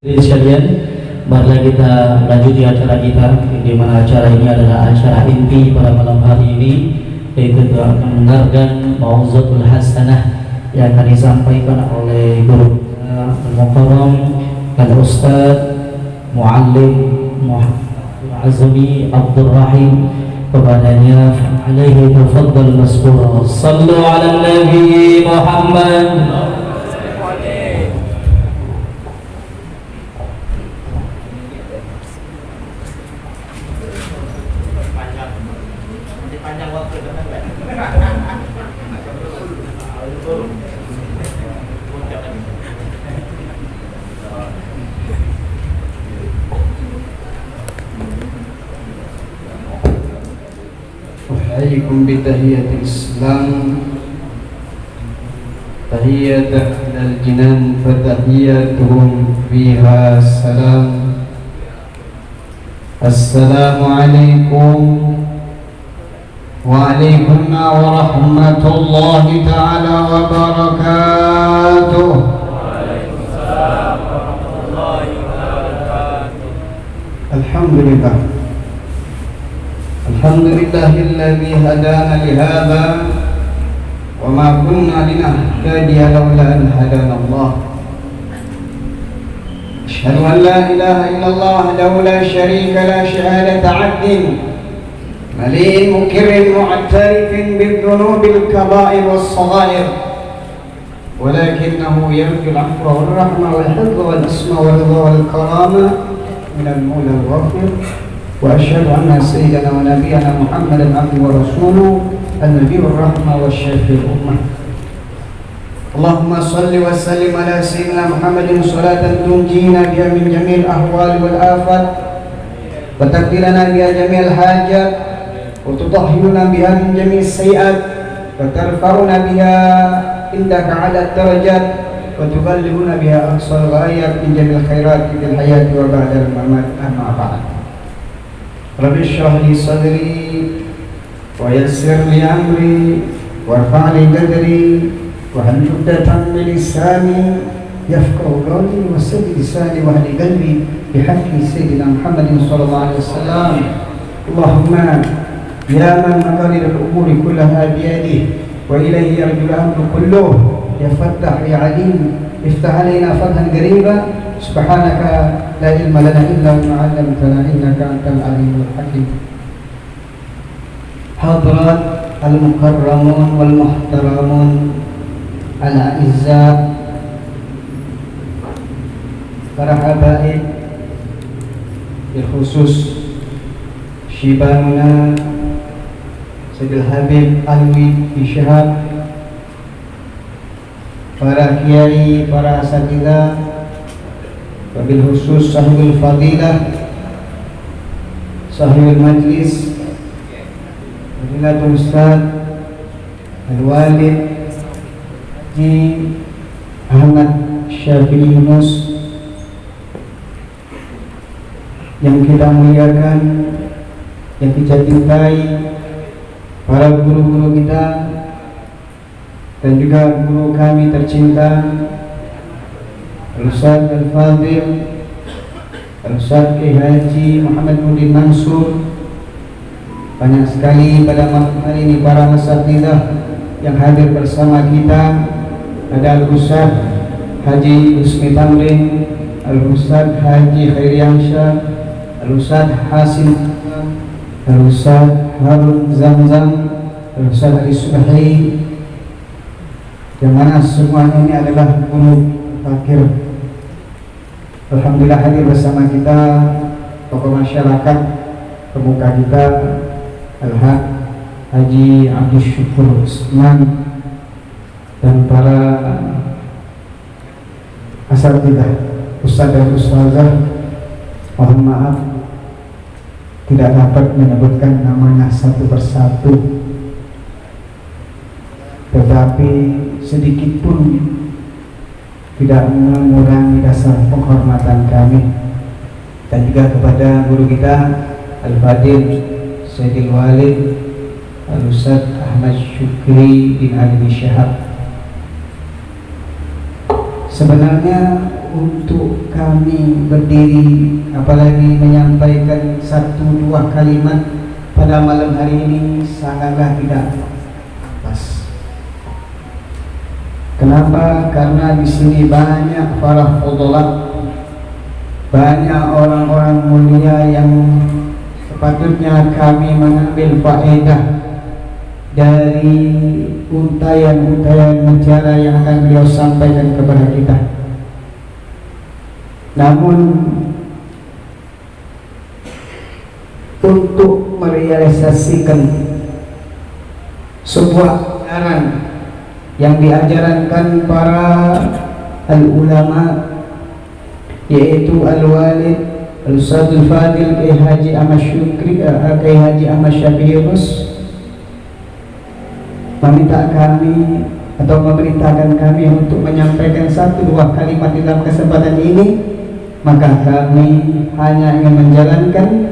Sekalian, marilah kita lanjuti acara kita, di mana acara ini adalah acara inti pada malam hari ini, yaitu kita akan mendengarkan mau'izatul hasanah yang akan disampaikan oleh guru Al-Mukarram Al-Ustaz Muallim Muhammad Azmi Abdul Rahim. Kepadanya alaihi tafaddal maskura. Sallu ala Nabi Muhammad. أحييكم بتحية الإسلام تحية أهل الجنان فتحياتهم فيها السلام. السلام عليكم وعليكم ورحمة الله تعالى وبركاته. وعليكم السلام ورحمة الله وبركاته. الحمد لله الحمد لله الذي هدانا لهذا وما كنا لنهتدي لولا أن هدانا الله. أشهد أن لا إله إلا الله وحده لا شريك له شهادة عبد مليء مكر معترف بالذنوب الكبائر والصغائر، ولكنه يرجو العفو والرحمة والحفظ والاسم والرضا والكرامة من المولى الغفور. وأشهد أن سيدنا ونبينا محمدا عبده ورسوله النبي الرحمة والشافي الأمة. اللهم صل وسلم على سيدنا محمد صلاة تنجينا بها من جميع الأهوال والآفات وتقضي لنا بها جميع الحاجات وتطهرنا بها من جميع السيئات وترفعنا بها عندك على الدرجات وتبلغنا بها أقصى الغايات من جميع الخيرات في الحياة وبعد الممات. أما بعد، رب اشرح لي صدري ويسر لي أمري وارفع لي قدري واحلل عقدة من لساني يفقهوا قولي وسدد لساني واهد قلبي بحق سيدنا محمد صلى الله عليه وسلم. اللهم يا من مقاليد الأمور كلها بيده وإليه يرجو الأمر كله، يا فتاح يا عليم افتح علينا فتحا قريبا. سبحانك لا علم لنا إلا ما علمتنا إنك أنت العليم الحكيم. حضرات المكرمون والمحترمون الأعزاء، para habaib, berkhusus Syibana Sayyidil Habib Alwi Syihab, para kiai, para asatidzah, wabil khusus sahibul fadilah, sahibul majlis, Fadilatul Ustaz Al-Walid Haji Ahmad Syafi'i Yunus yang kita muliakan, yang kita cintai, para guru-guru kita dan juga guru kami tercinta Al-Ustaz Al-Fadhil Al-Ustaz Kiai Haji Muhammad Nurdin Mansur. Banyak sekali pada malam hari ini para asatidzah yang hadir bersama kita. Ada Al-Ustaz Haji Husni Tamrin, Al-Ustaz Haji Khairiansyah, Al-Ustaz Hasim, Al-Ustaz Harun Zamzam, Al-Ustaz Ali Subhi, yang mana semua ini adalah guru fakir. Alhamdulillah hadir bersama kita tokoh masyarakat, pemuka kita Al-Haq Haji Abdul Syukur Usman dan para asatidzah, ustaz dan ustazah. Mohon maaf tidak dapat menyebutkan namanya satu persatu, tetapi sedikit pun tidak mengurangi dasar penghormatan kami, dan juga kepada guru kita Al-Fadil Sayyidil Walid Al-Ustaz Ahmad Syukri bin Ali Syihab. Sebenarnya untuk kami berdiri apalagi menyampaikan 1-2 kalimat pada malam hari ini sangatlah tidak pas. Kenapa? Karena di sini banyak para fudhalah, banyak orang-orang mulia yang sepatutnya kami mengambil faedah dari untayan-untayan bicara yang akan beliau sampaikan kepada kita. Namun untuk merealisasikan sebuah ajaran yang diajarkan para al-ulama, yaitu al-walid al-Ustadzul Fadil Kiai Haji Ahmad Syukri, Kiai Haji Ahmad Syafi'us, meminta kami atau memerintahkan kami untuk menyampaikan 1-2 kalimat dalam kesempatan ini. Maka kami hanya ingin menjalankan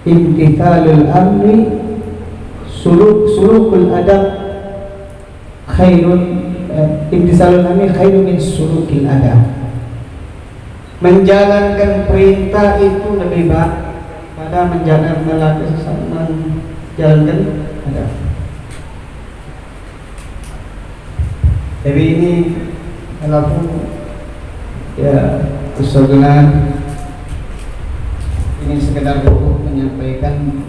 imtithalul amri, sulukul adab khairun, imtithalul amri khairun min sulukil adab. Menjalankan perintah itu lebih baik pada menjalankan adab. Tapi ini walaupun ya Ustadzuna ini sekedar untuk menyampaikan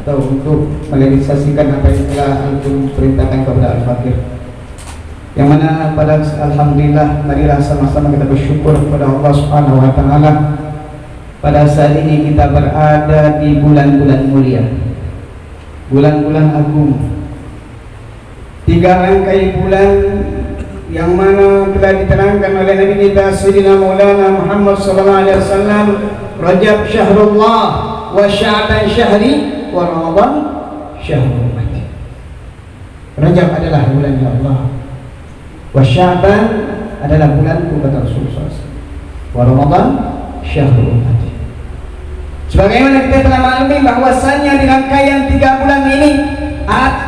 atau untuk merealisasikan apa yang telah antum perintahkan kepada Al-Fakir, yang mana pada alhamdulillah marilah sama-sama kita bersyukur kepada Allah Subhanahu wa taala pada saat ini kita berada di bulan-bulan mulia, bulan-bulan agung, 3 rangkai bulan yang mana telah diterangkan oleh Nabi kita Sayyidina Maulana Muhammad sallallahu alaihi wasallam. Rajab syahrullah, wa Sya'ban syahri, wa Ramadan syahrul ummati. Rajab adalah bulan Allah, wa Sya'ban adalah bulanku, kata Rasulullah SAW, wa Ramadan syahrul ummati. Sebagaimana kita telah maklumi bahwasanya di rangkaian 3 bulan ini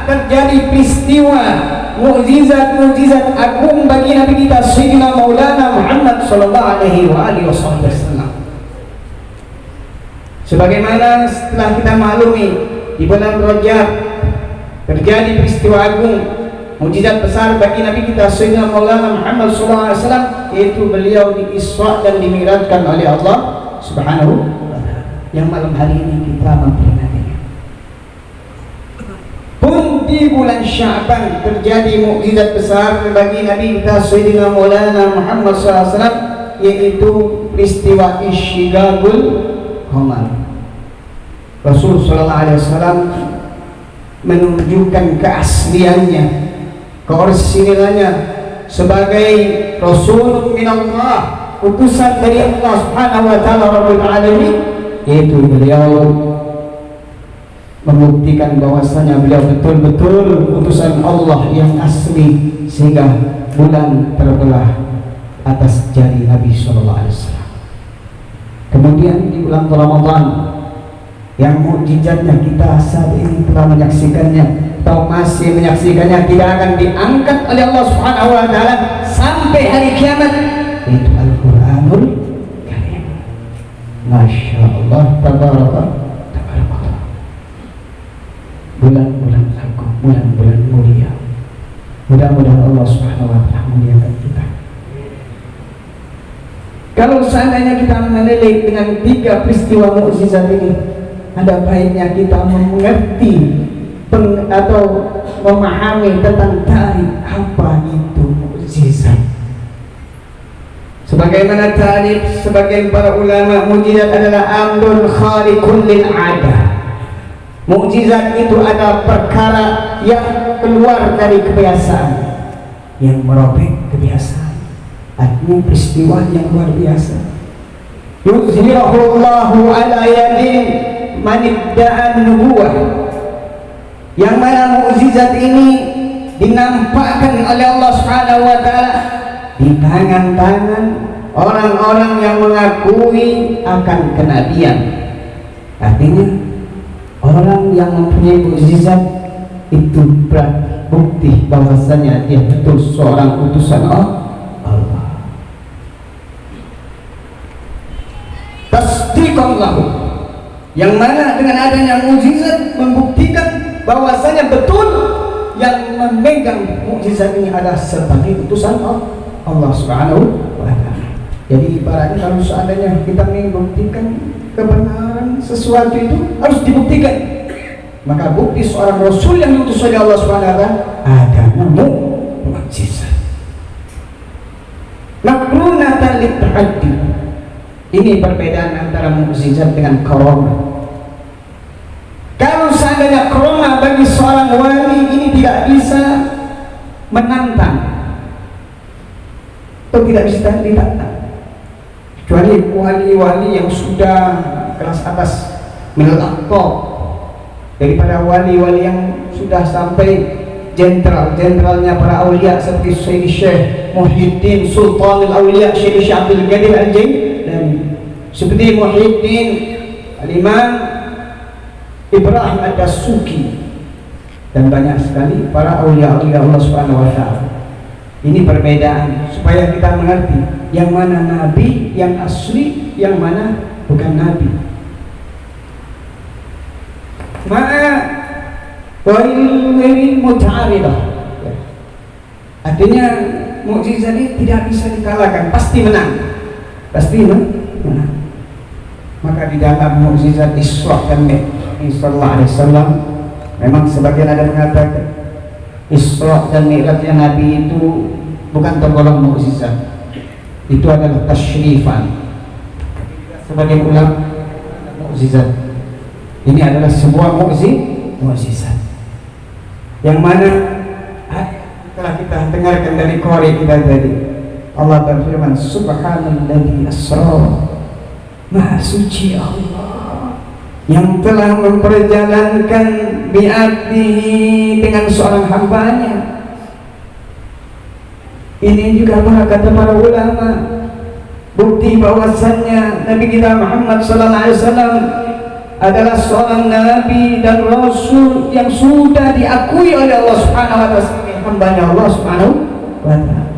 terjadi peristiwa mukjizat agung bagi Nabi kita Sayyidina Maulana Muhammad sallallahu alaihi wasallam. Sebagaimana setelah kita maklumi di bulan Rajab terjadi peristiwa agung, mukjizat besar bagi Nabi kita Sayyidina Maulana Muhammad sallallahu alaihi wasallam, yaitu beliau di-Isra dan dimi'rajkan oleh Allah Subhanahu wa taala, yang malam hari ini kita memperingatinya. Pun di bulan Sya'ban terjadi mukjizat besar bagi Nabi kita Sayyidina Maulana Muhammad SAW, yaitu peristiwa Isyighagul Qamar. Rasul sallallahu alaihi wasallam menunjukkan keasliannya, keorisinalnya sebagai Rasul minallah, utusan dari Allah Subhanahu wa taala Rabbul Alamin, yaitu beliau membuktikan bahwasanya beliau betul-betul utusan Allah yang asli, sehingga bulan terbelah atas jari Nabi sallallahu alaihi wasallam. Kemudian di bulan Ramadan yang mukjizatnya kita saat ini telah menyaksikannya atau masih menyaksikannya, tidak akan diangkat oleh Allah Subhanahu wa taala sampai hari kiamat, itu Al-Qur'anul Karim. Masya Allah, tabaraka. Bulan-bulan agung, bulan-bulan mulia. Mudah-mudahan Allah Subhanahu wa taala memuliakan kita. Kalau seandainya kita menilik dengan 3 peristiwa mukjizat ini, ada baiknya kita mengerti atau memahami tentang tarikh apa itu mukjizat. Sebagaimana tarikh sebagian para ulama, mukjizat adalah amrun khariqun lil 'adah. Mukjizat itu adalah perkara yang keluar dari kebiasaan, yang merobek kebiasaan. Artinya peristiwa yang luar biasa. Yuzhirahullahu ala yadin man idda'an nubuwah, yang mana mukjizat ini dinampakkan oleh Allah Subhanahu wa taala di tangan-tangan orang-orang yang mengakui akan kenabian. Artinya orang yang mempunyai mukjizat itu bukti bahwasanya dia betul seorang utusan Allah. yang mana dengan adanya mukjizat membuktikan bahwasanya betul yang memegang mukjizat ini adalah sebagai utusan Allah Subhanahu wa ta'ala. Jadi ibaratnya kalau seandainya kita membuktikan kebenaran sesuatu itu harus dibuktikan, maka bukti seorang Rasul yang diutus oleh Allah Subhanahu wa ta'ala adanya mukjizat. Makrunatan litahaddi. Ini perbedaan antara mukjizat dengan karamah. Kalau seandainya karamah bagi seorang wali ini tidak bisa menantang atau tidak bisa ditantang, kecuali wali-wali yang sudah kelas atas melakop, daripada wali-wali yang sudah sampai jenderal-jenderalnya para awliya seperti Sayyid Syekh Muhyiddin Sultan al-Awliya Syekh Abdul Qadir Al-Jailani, seperti Muhyiddin Al-Imam Ibrahim Ad-Dasuki, dan banyak sekali para awliya-awliya Allah Subhanahu wa ta'ala. Ini perbedaan supaya kita mengerti yang mana nabi yang asli, yang mana bukan nabi. Wa'il muta'aridah, artinya mukjizat ini tidak bisa dikalahkan, pasti menang, pasti menang. Maka di dalam mukjizat Isra dan Mi'raj sallallahu alaihi wasallam, memang sebagian ada mengatakan Isra dan Mi'rajnya Nabi itu bukan tergolong mukjizat, itu adalah tasyrifan. Sebagian ulama mukjizat, ini adalah sebuah mukjizat yang mana telah kita dengarkan dari qari kita tadi. Allah berfirman, subhanalladzi asra, maha suci Allah yang telah memperjalankan bi'abdihi, dengan seorang hambanya. Ini juga kata para ulama bukti bahwasannya Nabi kita Muhammad sallallahu alaihi wasallam adalah seorang nabi dan rasul yang sudah diakui oleh Allah Subhanahu wa ta'ala sebagai hambanya Allah Subhanahu wa ta'ala.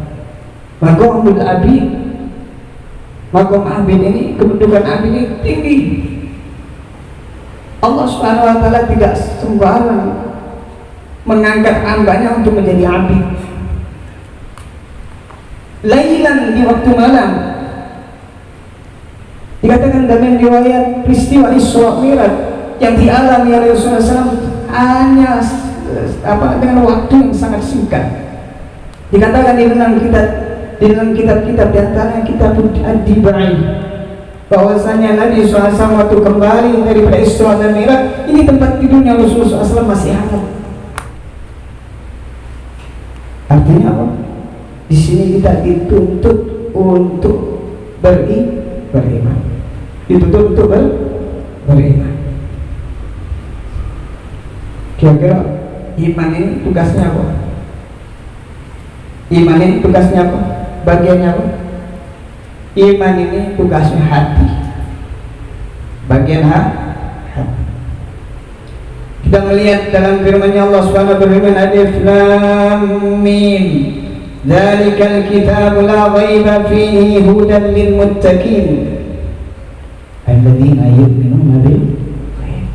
Maqamul abid, maqam abid ini, kedudukan abid ini tinggi. Allah Subhanahu wa ta'ala tidak sembarang mengangkat hambanya untuk menjadi abid. Lailan, di waktu malam. Dikatakan dalam riwayat peristiwa Isra Mi'raj yang dialami oleh Rasulullah SAW hanya dengan waktu yang sangat singkat. Dikatakan di dalam kitab-kitab di antaranya kitab Ad-Dibai, bahwasanya Nabi SAW waktu kembali daripada Isra dan Mi'raj, ini tempat tidurnya Rasulullah SAW masih hangat. Artinya apa? Di sini kita dituntut untuk beriman. Dituntut untuk beriman. Kira-kira iman ini tugasnya apa? Iman ini tugasnya apa? Bagiannya apa? Iman ini tugasnya hati. Bagian hati. Kita melihat dalam firman-Nya Allah Subhanahu wa ta'ala, berfirman Alif Lam Mim, dzalikal kitabu la raiba fihi hudan lil muttaqin alladzina yu'minuna bil ghaib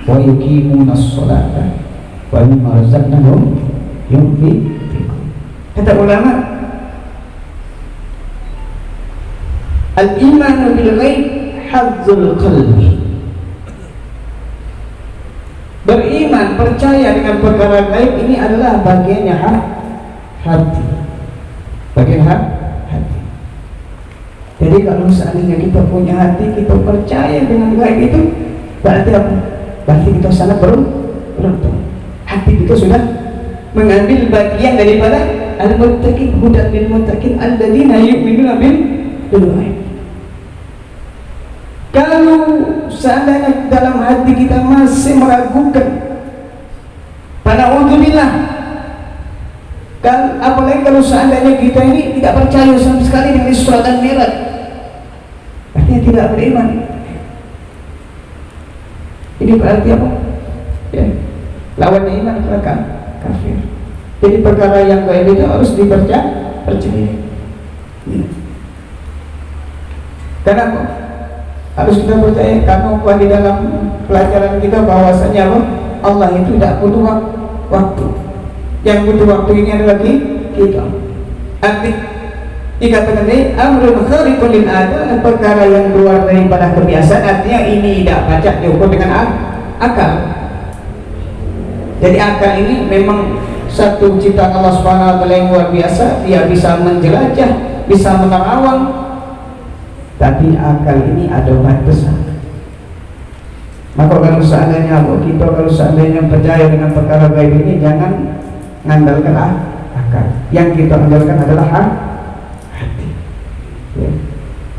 wa yuqimuna as-salata wa mimma razaqnahum yunfiqun. Kata ulama, al-iman bil ghaib hadzul qalbi. Beriman, percaya dengan perkara gaib ini adalah bagiannya hati. Bagian hati. Jadi kalau seandainya kita punya hati, kita percaya dengan gaib itu, berarti apa? Berarti kita sangat beruntung. Hati kita sudah mengambil bagian daripada al-muttaqin, hudan lil muttaqin alladzina yu'minuna bil ghaib. Kalau seandainya dalam hati kita masih meragukan, pana'udzubillah, apalagi kalau seandainya kita ini tidak percaya sama sekali dengan Isra dan Mi'raj, artinya tidak beriman. Ini berarti apa? Ya, lawannya iman adalah kafir. Jadi perkara yang gaib itu harus percaya. Ya. Kenapa? Harus kita percaya karena di dalam pelajaran kita bahwasanya Allah itu tidak butuh waktu. Yang butuh waktu ini adalah kita. Arti dikatakan ini amrun khariqun lil ada, perkara yang keluar daripada kebiasaan, artinya ini tidak baca diukur dengan akal. Jadi akal ini memang satu ciptaan Allah Subhanahu wa taala yang luar biasa, dia bisa menjelajah, bisa menerawang. Tapi akal ini ada batasan. Maka kalau seandainya kita percaya dengan perkara gaib ini, jangan mengandalkan akal. Yang kita andalkan adalah hati. Ya.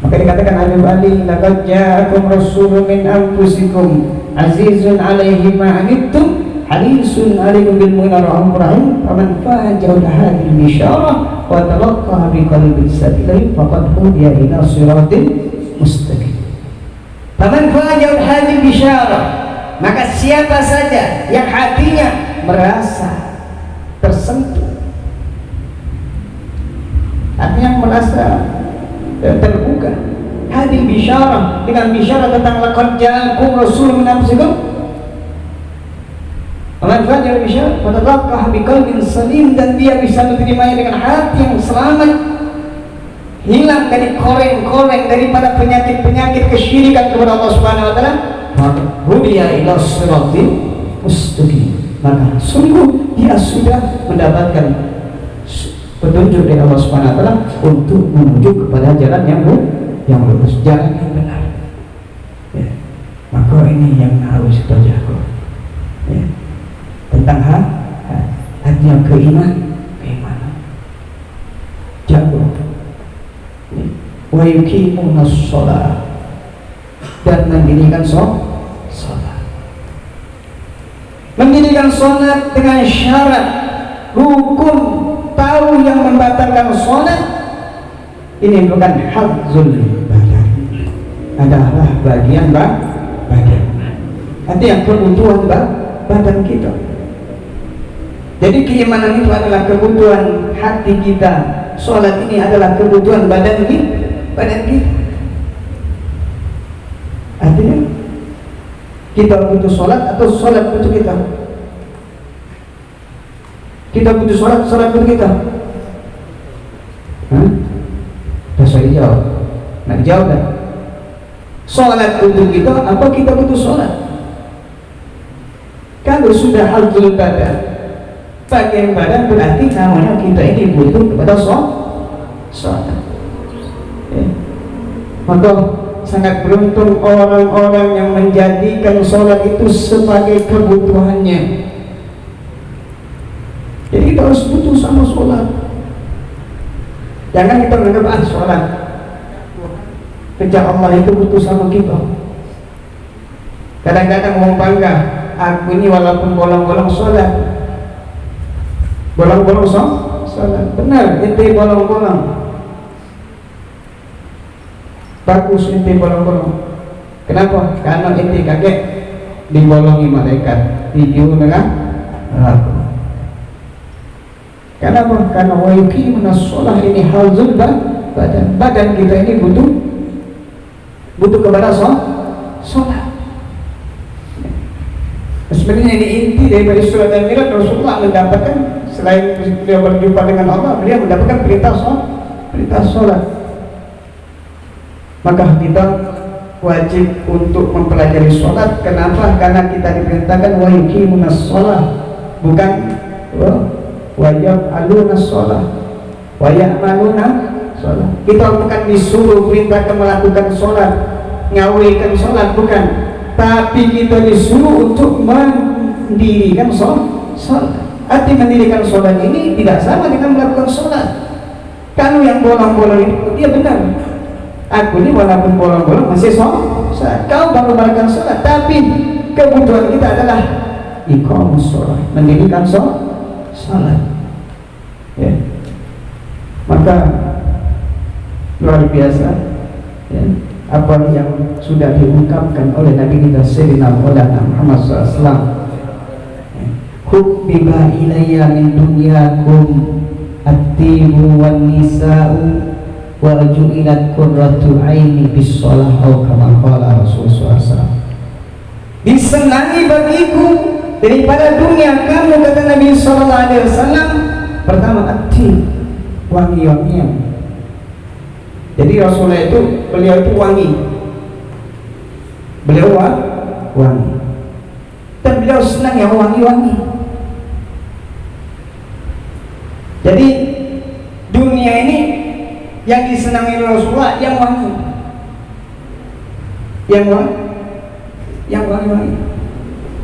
Maka dikatakan alif ali laqad ja'akum rasulun min anfusikum azizun 'alaihi ma 'anittum harisun 'alaikum bil mu'minina ra'ufur rahim faman faja'a hadhihi bisyarah wa talaqqaha bi qalbin salim faqad hudiya ila siratin mustaqim. Faman faja'a hadhihi bisyarah, maka siapa saja yang hatinya merasa tersentuh, artinya merasa terbuka, hadhihi bisyarah, dengan bisyarah tentang laqad ja'akum rasulun min anfusikum, faman faja'a bisyarah wa talaqqaha bi qalbin salim, dan dia bisa menerimanya dengan hati yang selamat, hilang dari koreng-koreng daripada penyakit-penyakit kesyirikan kepada Allah Subhanahu wa taala, hudiya ila siratin mustaqim, maka sungguh dia sudah mendapatkan petunjuk dari Allah Subhanahu wa taala untuk menuju kepada jalan yang lurus, jalan yang benar. Ya. Maka ini yang harus kita jaga. Ya. Tentang hati yang keimanan. Jaga. Wa yuqimunas shalah, dan mendirikan salat. Mendirikan salat dengan syarat rukun, tahu yang membatalkan salat ini bukan hadzul badan, adalah bagian badan. Artinya kebutuhan badan kita. Jadi keimanan itu adalah kebutuhan hati kita, salat ini adalah kebutuhan badan kita. Artinya kita butuh sholat atau sholat butuh kita? Kita butuh sholat, sholat butuh kita? Bisa dijawab? Nah, dijawab kan? Sholat butuh kita, apa kita butuh sholat? Kalau sudah hadzul badan, bagian badan, berarti namanya kita ini butuh kepada sholat. Maka sangat beruntung orang-orang yang menjadikan sholat itu sebagai kebutuhannya. Jadi kita harus butuh sama sholat. Jangan kita menganggap sholat kerja Allah itu butuh sama kita. Kadang-kadang mau bangga, aku ini walaupun bolong-bolong sholat, bolong-bolong sholat. Benar, itu bolong-bolong. Bagus ente bolong-bolong. Kenapa? Karena ente kaget dibolongi malaikat, dijual dengan neraka. Kenapa? Karena wa yuqimunas shalah, ini hadzul badan. Badan kita ini butuh kepada sholat. Sebenarnya ini inti dari Isra dan Mi'raj. Rasulullah mendapatkan, selain beliau berjumpa dengan Allah, beliau mendapatkan perintah sholat. Maka kita wajib untuk mempelajari sholat. Kenapa? Karena kita diperintahkan wa yuqimunas shalah, bukan wa yaf'alunas shalah, wa ya'maluna shalah. Kita bukan disuruh perintahkan melakukan sholat, ngawilkan sholat, bukan. Tapi kita disuruh untuk mendirikan sholat. Arti mendirikan sholat ini tidak sama dengan melakukan sholat. Kalau yang bolong-bolong itu dia benar, aku ini walaupun bolong-bolong masih sholat, kau baru melakukan sholat, tapi kebutuhan kita adalah iqamus sholat, mendirikan sholat. Ya. Maka luar biasa, ya, apa yang sudah diungkapkan oleh Nabi kita Sayyidina Muhammad SAW. Hubbiba ilayya min dunyakum at-tibu wan nisa'u wa ju'ilat qurratu aini bis shalah atau kama qala Rasulullah SAW. Disenangi bagiku daripada dunia kamu, kata Nabi sallallahu alaihi wasallam, pertama ati, wangi-wangian. Jadi Rasulullah itu, beliau itu wangi, beliau wangi, dan beliau senang yang wangi-wangi. Jadi dunia ini yang disenangi Rasulullah yang wangi, yang wangi-wangi.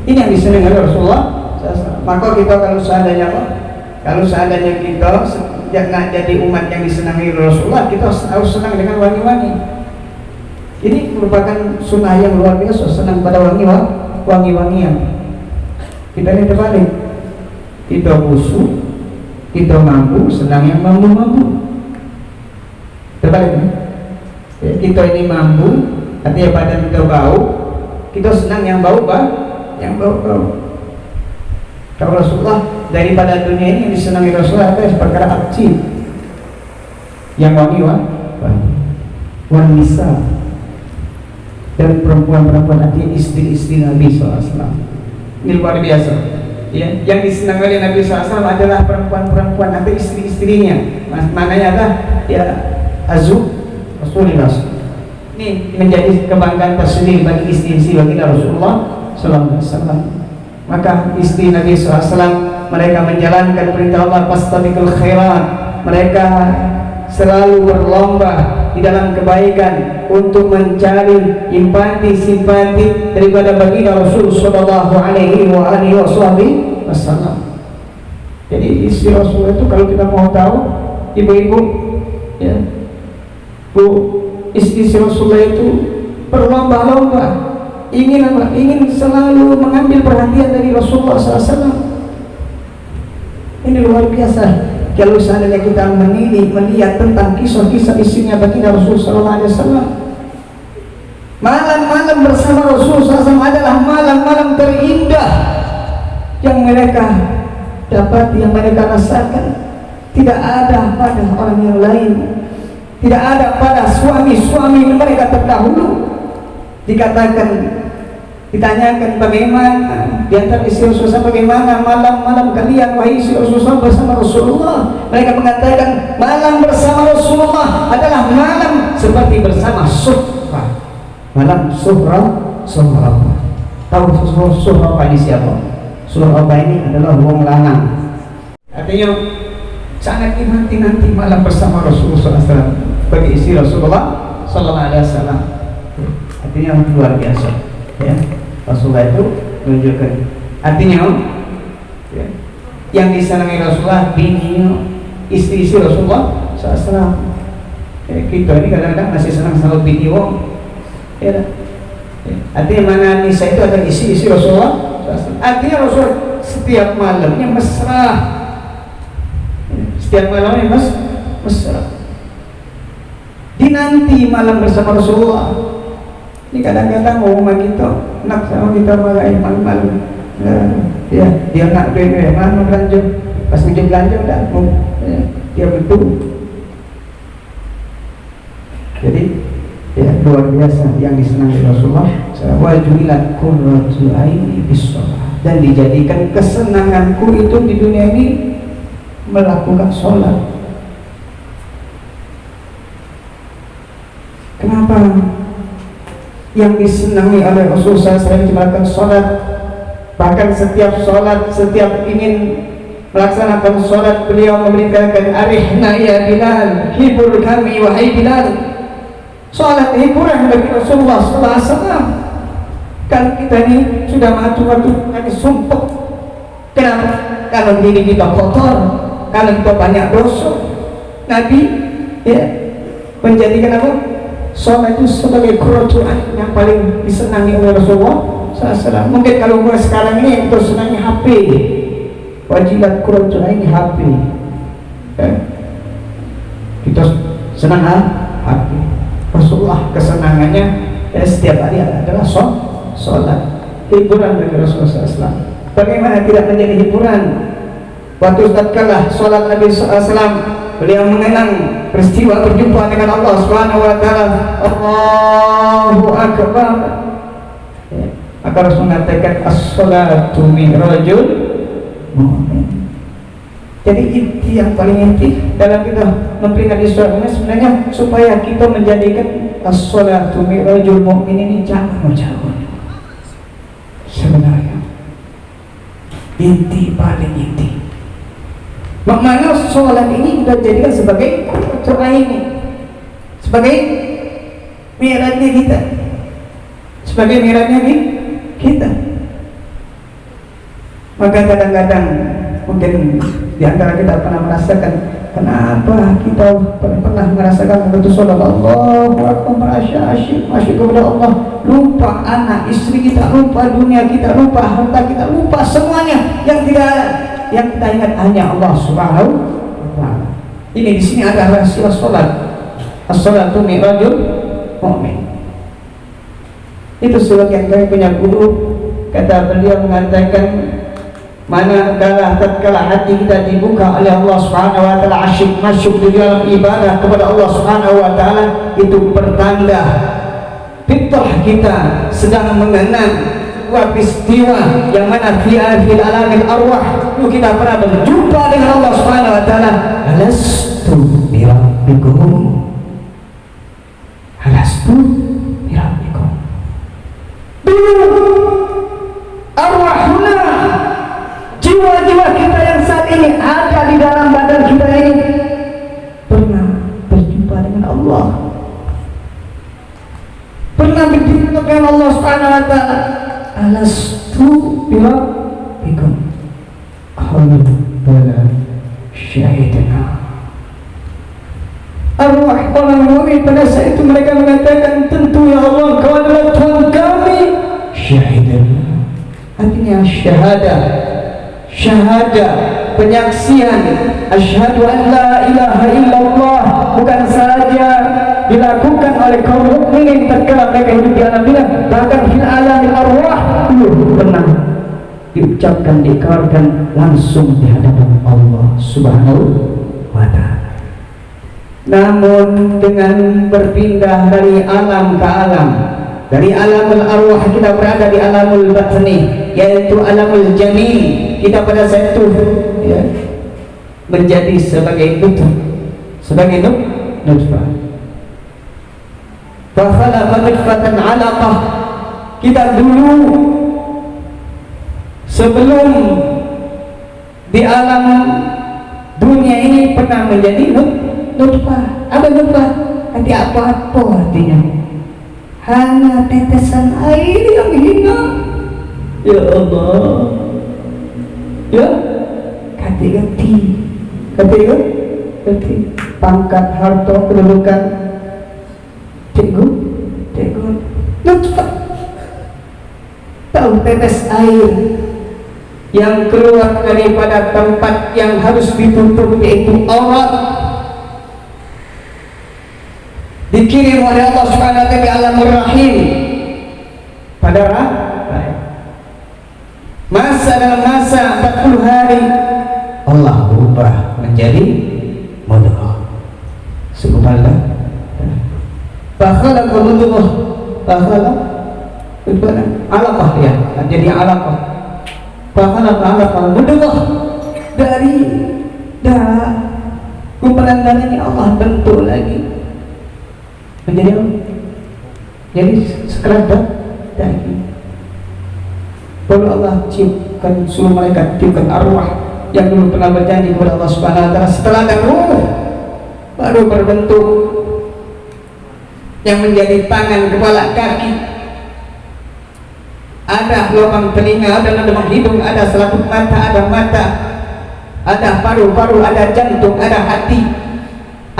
Ini yang disenangi Rasulullah. Maka kita kalau seandainya kita nak jadi umat yang disenangi Rasulullah, kita harus senang dengan wangi-wangi. Ini merupakan sunnah yang luar biasa, senang pada wangi-wangian. Kita ini terbalik, kita busuk, kita mampu, senang yang mampu. Terbalik kan? Ya, kita ini mampu, artinya badan kita bau, kita senang yang bau. Kalau Rasulullah, daripada dunia ini yang disenangi Rasulullah ada perkara aktif yang wanita dan perempuan-perempuan, artinya istri-istri Nabi SAW. Ini luar biasa ya. Yang disenangi oleh Nabi SAW adalah perempuan-perempuan atau istri-istrinya. Maknanya adalah ya Rasulullah. Ini menjadi kebanggaan tersendiri bagi istri-istri baginda Rasulullah SAW. Maka istri Nabi SAW, mereka menjalankan perintah Allah, fastabiqul khairat. Mereka selalu berlomba di dalam kebaikan untuk mencari simpati daripada baginda Rasul sallallahu alaihi wasallam. Jadi istri Rasul itu, kalau kita mau tahu, ibu-ibu ya, Bu, istri Rasulullah itu berlomba-lomba ingin selalu mengambil perhatian dari Rasulullah SAW. Ini luar biasa. Kalau seandainya kita melihat tentang kisah-kisah istrinya baginda Rasulullah SAW, malam-malam bersama Rasulullah SAW adalah malam-malam terindah yang mereka dapat, yang mereka rasakan. Tidak ada pada orang yang lain, tidak ada pada suami-suami mereka terdahulu. Ditanyakan bagaimana di antara istri Rasulullah, bagaimana malam-malam kalian wahai istri Rasulullah bersama Rasulullah. Mereka mengatakan malam bersama Rasulullah adalah malam seperti bersama Suhra, malam Suhra. Tahu Suhra ini siapa? Suhra ini adalah wong lanang. Artinya sangat nanti malam bersama Rasulullah SAW bagi istri Rasulullah Sallallahu Alaihi Wasallam. Artinya luar biasa ya. Rasulullah itu menunjukkan, artinya ya, yang disenangi Rasulullah bininya, istri-istri Rasulullah SAW. Ya, kita ini kadang-kadang masih senang sama bini wong ya. Artinya mana nisa itu adalah istri-istri Rasulullah SAW. Artinya Rasulullah setiap malamnya mesra, setiap malamnya mesra, dinanti malam bersama Rasulullah. Ini kadang-kadang mau rumah kita nak sama kita malam malam ya, dia nak bebe mana belanja, pas meja belanja udah mau ya, dia betul. Jadi ya luar biasa yang disenangi Rasulullah. Wa ju'ilat qurratu aini bis shalah, dan dijadikan kesenanganku itu di dunia ini melakukan sholat. Kenapa? Yang disenangi oleh Rasulullah SAW melakukan sholat. Bahkan setiap sholat, setiap ingin melaksanakan sholat, beliau memberitakan, arihna ya Bilal, hibur kami wahai Bilal. Sholat hiburan bagi Rasulullah SAW. Kalau kita ini sudah matu-matu sumpah. Kenapa? Kalau diri kita kotor, kalau kita banyak dosa, Nabi ya menjadikan apa? Sholat itu sebagai kerocuan yang paling disenangi oleh Rasulullah SAW. Mungkin kalau mulai sekarang ini kita senangi HP, wajibat kerocuan ini HP kita senang HP. Rasulullah kesenangannya setiap hari adalah sholat, hiburan bagi Rasulullah SAW. Bagaimana tidak menjadi hiburan? Waktu tatkala sholat Nabi SAW beliau mengenang peristiwa berjumpa dengan Allah Subhanahu wa taala. Allahu akbar. Maka Rasul mengatakan as-salatu mi'rajul mu'min. Jadi inti yang paling inti dalam kita memperingati sholat ini sebenarnya supaya kita menjadikan as-salatu mi'rajul mu'min ini jangan jauh. Sebenarnya inti paling inti. Maknanya sholat ini kita jadikan sebagai ini, sebagai mi'rajnya kita, sebagai mi'rajnya kita. Maka kadang-kadang mungkin di antara kita pernah merasakan, kenapa kita pernah merasakan betul sholat Allahu Akbar, asyik kepada Allah, lupa anak istri kita, lupa dunia kita, lupa harta kita, lupa semuanya yang kita ingat hanya Allah Subhanahu wa taala. Ini di sini ada rahasia sholat. As-sholatu mi'rajul mu'min. Itu sebagian kami punya guru, kata beliau mengatakan, manakala tatkala hati kita dibuka oleh Allah Subhanahu wa taala, asyik masuk di dalam ibadah kepada Allah Subhanahu wa taala, itu pertanda fitrah kita sedang mengenang peristiwa yang mana fil alamil arwah itu kita pernah berjumpa dengan Allah Subhanahu wa taala. Alastu bi rabbikum, alastu bi rabbikum. Dulu arwahuna, jiwa-jiwa kita yang saat ini ada di dalam badan kita ini pernah berjumpa dengan Allah, pernah berjumpa dengan Allah Subhanahu wa taala. Alastu bi rabbikum, qalu bala syahidna. Arwah orang mukmin pada saat itu mereka mengatakan, tentu ya Allah, Engkau adalah Tuhan kami. Syahidna artinya syahadah, penyaksian. Asyhadu an la ilaha illallah bukan saja dilakukan oleh kaum mukminin tatkala mereka hidup di alam dunia, bahkan fil alamil arwah pernah diucapkan, diikrarkan langsung di hadapan Allah Subhanahu wa taala. Namun dengan berpindah dari alam ke alam, dari alamul arwah kita berada di alamul batni, yaitu alamul janin. Kita pada saat itu ya, menjadi sebagai nutfah. Fakhalaqa nutfatan 'alaqah. Kita dulu sebelum di alam dunia ini pernah menjadi nutfah. Apa nutfah? Arti apa artinya? Hanya tetesan air yang hina. Ya Allah, ya ganti pangkat, harta, kedudukan, cikgu nutfah. Tahu tetes air yang keluar daripada tempat yang harus ditutup, yaitu aurat, dikirim oleh Allah Subhanahu wa taala di alamur rahim pada rahim. Dalam masa 40 hari Allah berubah menjadi mudghah. Subhanallah. Fakhalaqa mudghah, alaqah ya, jadi alaqah. Fakhalaqa alaqah mudghah, dari darah gumpalan darah ini Allah bentuk lagi menjadi apa? Jadi sekerat daging. Baru Allah ciumkan, suruh malaikat ciumkan arwah yang dulu pernah berjanji kepada Allah Subhanahu wa taala. Setelah ada ruh, baru berbentuk yang menjadi tangan, kepala, kaki, ada lubang telinga, ada lubang hidung, ada selaput mata, ada paru-paru, ada jantung, ada hati,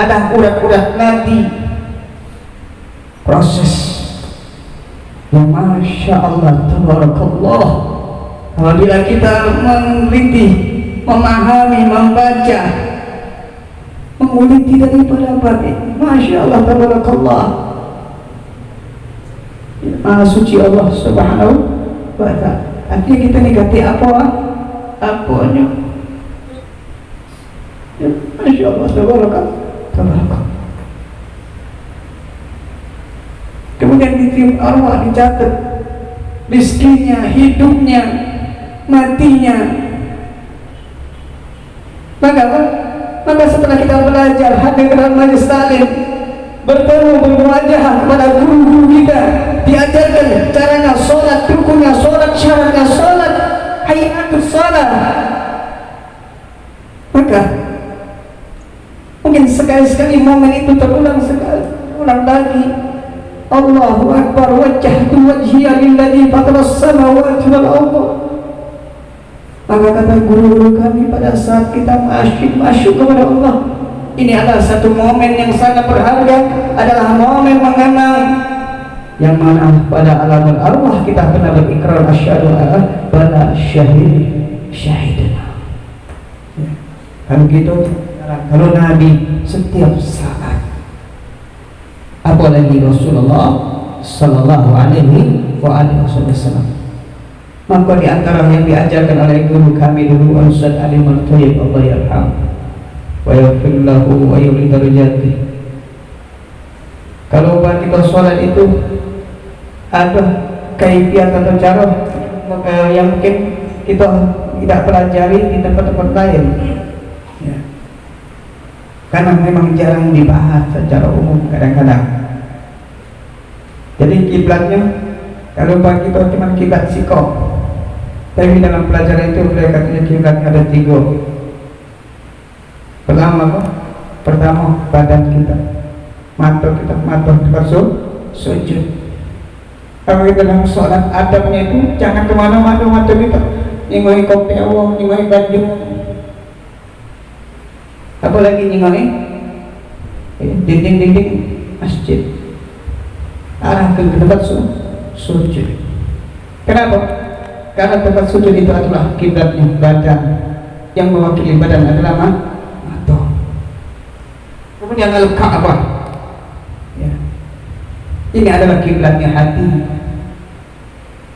ada urat-urat nadi. Proses yang Masya Allah, tabarakallah. Apabila kita meneliti, memahami, membaca, menguliti daripada bab ini, Masya Allah, tabarakallah. Maha suci Allah Subhanahu wa taala. Artinya kita nikati apanya. Ya, Masya Allah, tabarakallah. Kemudian ditiup arwah, dicatat rizkinya, hidupnya, matinya. Maka setelah kita belajar hadir dalam majelis taklim, bertemu bermuajah kepada guru-guru kita, diajarkan caranya sholat, rukunnya sholat, syaratnya sholat, hayatus sholat, maka mungkin sekali-sekali momen itu terulang lagi. Allahu Akbar, wajjahtu wajhiya lilladzi fataras samawati wal ardh. Maka kata guru-guru kami, pada saat kita masuk kepada Allah, ini adalah satu momen yang sangat berharga, adalah momen mengenang yang mana pada alam arwah kita pernah berikrar asyhadu an la syahidana. Kalau gitu, kalau Nabi setiap saat, apalagi Rasulullah sallallahu alaihi wasallam. Maka di antara yang diajarkan oleh guru kami dulu, Ustaz Ali Marthayyib, Allah yarham wa yaghfir lahu wa yuli darajatih. Kalau kita sholat itu ada kaifiat atau cara yang mungkin kita tidak pelajari di tempat-tempat lain, ya. Karena memang jarang dibahas secara umum kadang-kadang. Jadi kiblatnya, kalau bagi kita cuma kiblat sikap, tapi dalam pelajaran itu beliau katanya kiblatnya ada 3. Pertama badan kita, mata kita, sujud. Kalau kita dalam sholat, adabnya itu jangan kemana-mana mata kita, nyingoi kopi Allah, nyingoi baju, apalagi nyingoi dinding-dinding masjid, arah ke tempat sujud. Kenapa? Karena tempat sujud itu adalah kiblatnya badan, yang mewakili badan adalah mata. Kemudian kalau Ka'bah, ya, ini adalah kiblatnya hati.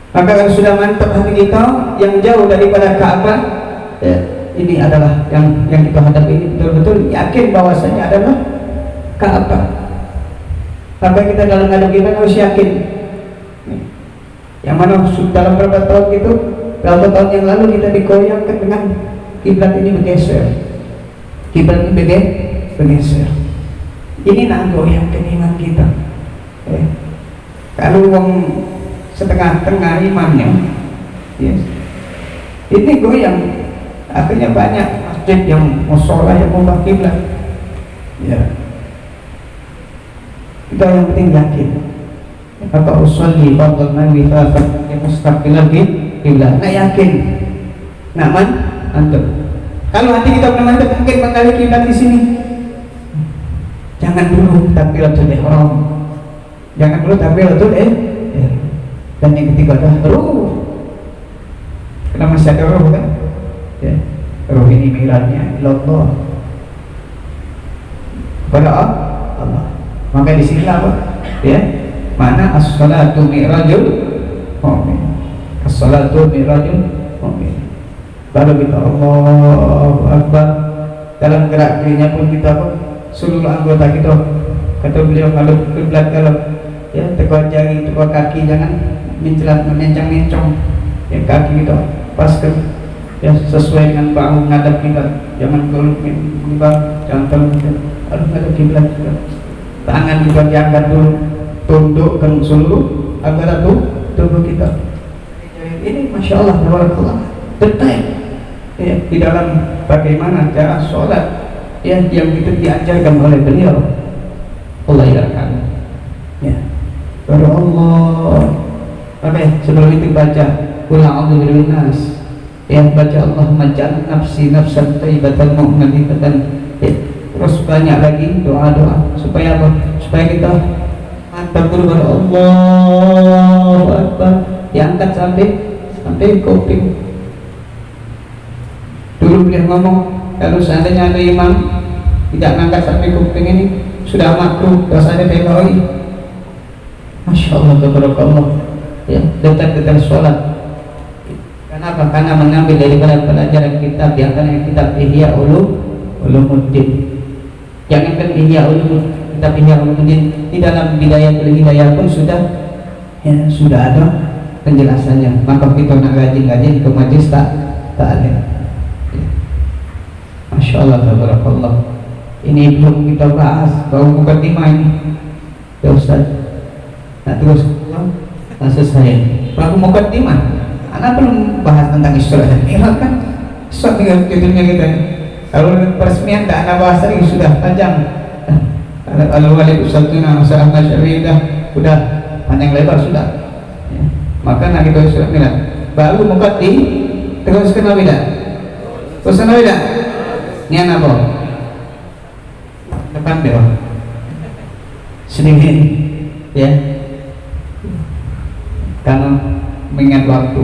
Maka kalau sudah mantap hati kita yang jauh daripada Ka'bah, ya, ini adalah yang kita hadapi, ini betul-betul yakin bahwasanya adalah Ka'bah. Maka kita dalam hadap kita harus yakin. Yang mana dalam beberapa tahun itu, berapa tahun yang lalu kita digoyangkan dengan kiblat ini bergeser, kiblat ini bergeser. Ini nak goyangkan iman kita. Kalau uang setengah-tengah imannya, yes, ini goyang. Akhirnya banyak masjid yang musola yang mengubah kiblat. Ya, kita yang penting yakin. Kata usolli fardhu nabi fa mustaqbilan kiblat. Nah yakin, nak mantap. Kalau hati kita belum mantap, mungkin mengalih kiblat di sini. Jangan dulu takbiratul ihram. Jangan dulu takbiratul ihram. Dan yang ketiga adalah ruh. Karena masih ada ruh kan? Ya. Ruh ini mi'rajnya Allah. Kepada Allah. Maka di sini apa? Ya. Mana as-salatu mi'rajul mu'min. As-salatu mi'rajul mu'min. Baru kita Allahu Akbar. Dalam gerak dirinya pun kita apa? Seluruh anggota kita, kata beliau, kalau kiblat, kalau ya tegak jari, tegak kaki, jangan mencelat, mencang-mencong ya kaki kita pas ke, ya sesuai dengan bahu ngadap kita, jangan kembang, jangan terlalu ngadap kiblat kita. Tangan juga diangkat dulu, tundukkan seluruh anggota tubuh kita. Ini masya Allah, tabarakallah, detail ya di dalam bagaimana cara sholat, ya yang itu diajarkan oleh beliau, Allah yarham. Ya, baru Allah. Oke, sebelum itu baca qul a'udzu birabbin nas. Ya, baca Allahumma ja'al nafsi nafsan thayyibatan mu'minatan. Ya, terus banyak lagi doa-doa supaya apa? Supaya kita mantap dulu baru Allahu Akbar, diangkat sampai kuping. Dulu beliau ngomong, kalau seandainya ada imam tidak mengangkat sampai kuping ini sudah makruh, dosanya beloi. Masya Allah, tabarakallah. Ya, detak-detak sholat. Kenapa? Karena mengambil daripada pelajaran kitab, di antaranya kitab Ihya Ulumuddin. Jangankan Ihya Ulumuddin, kitab Ihya Ulumuddin di dalam Bidayatul Hidayah pun sudah ada penjelasannya. Maka kita nak rajin-rajin ke majlis taklim. Masya Allah, tabarakallah. Ini belum kita bahas, baru mukadimah ini. Ya Ustaz, nak terus selesai. Baru mukadimah. Anak belum bahas tentang Isra dan Mi'raj kan? Isra tinggal judulnya kita. Kalau peresmian tak ada bahasa lagi sudah panjang. Kalau wali usatuna Ustaz Ahmad Syarif udah panjang lebar sudah. Ya. Maka nak kita Isra Mi'raj. Baru mukadim terus kenal beda. Terus kenal beda. Ini apa? Depan bawah. Sedikit ya. Karena mengingat waktu.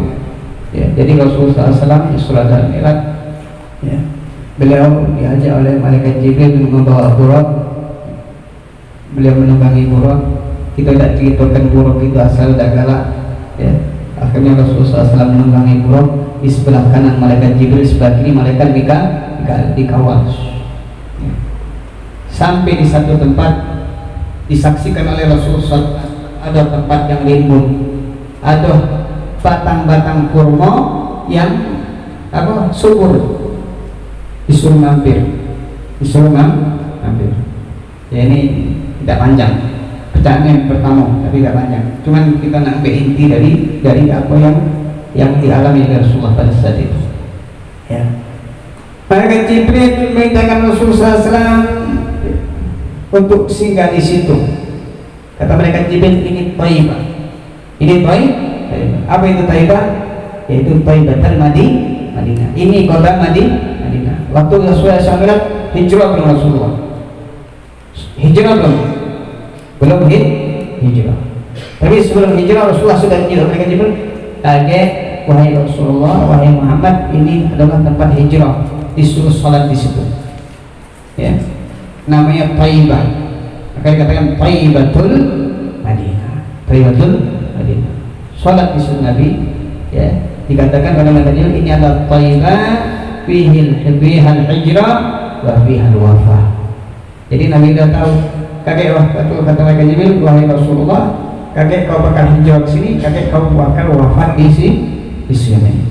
Ya, jadi Rasulullah SAW Isra dan Mi'raj, ya, beliau diajak oleh malaikat Jibril membawa buraq. Beliau menunggangi buraq. Kita tidak ceritakan buraq itu asal dah galak. Ya. Akhirnya Rasulullah SAW menunggangi buraq. Di sebelah kanan malaikat Jibril, sebelah kiri malaikat Mikail dikawal. Ya. Sampai di satu tempat disaksikan oleh Rasulullah SAW, ada tempat yang rimbun, ada batang-batang kurma yang subur, disuruh mampir. Ya, ini tidak panjang pertanyaan yang pertama, tapi tidak panjang. Cuman kita nak ambil inti dari apa yang dialami oleh Rasulullah pada saat itu. Ya. Malaikat Jibril memerintahkan Rasulullah SAW untuk singgah di situ. Kata malaikat Jibril, ini Thaibah. Ini Thaibah. Apa itu Thaibah? Yaitu Thaibatul Madinah. Ini kota Madinah. Waktu Rasulullah SAW hijrah belum Rasulullah? Hijrah belum? Belum hijrah. Tapi sebelum hijrah Rasulullah sudah hijrah. Mereka Jibril kaget, wahai Rasulullah, wahai Muhammad, ini adalah tempat hijrah. Disuruh sholat di situ. Ya. Namanya Thaibah. Maka dikatakan Thaibatul Madinah. Thaibatul Madinah. Salat di sunnah Nabi, ya, dikatakan oleh Nabi ini adalah Thaibah fihil hijrah wa fihal wafah. Jadi Nabi sudah tahu, kakek kata mereka Jibril, wahai Rasulullah, kakek kau bakal hijrah ke sini, kakek kau bakal wafat di sini.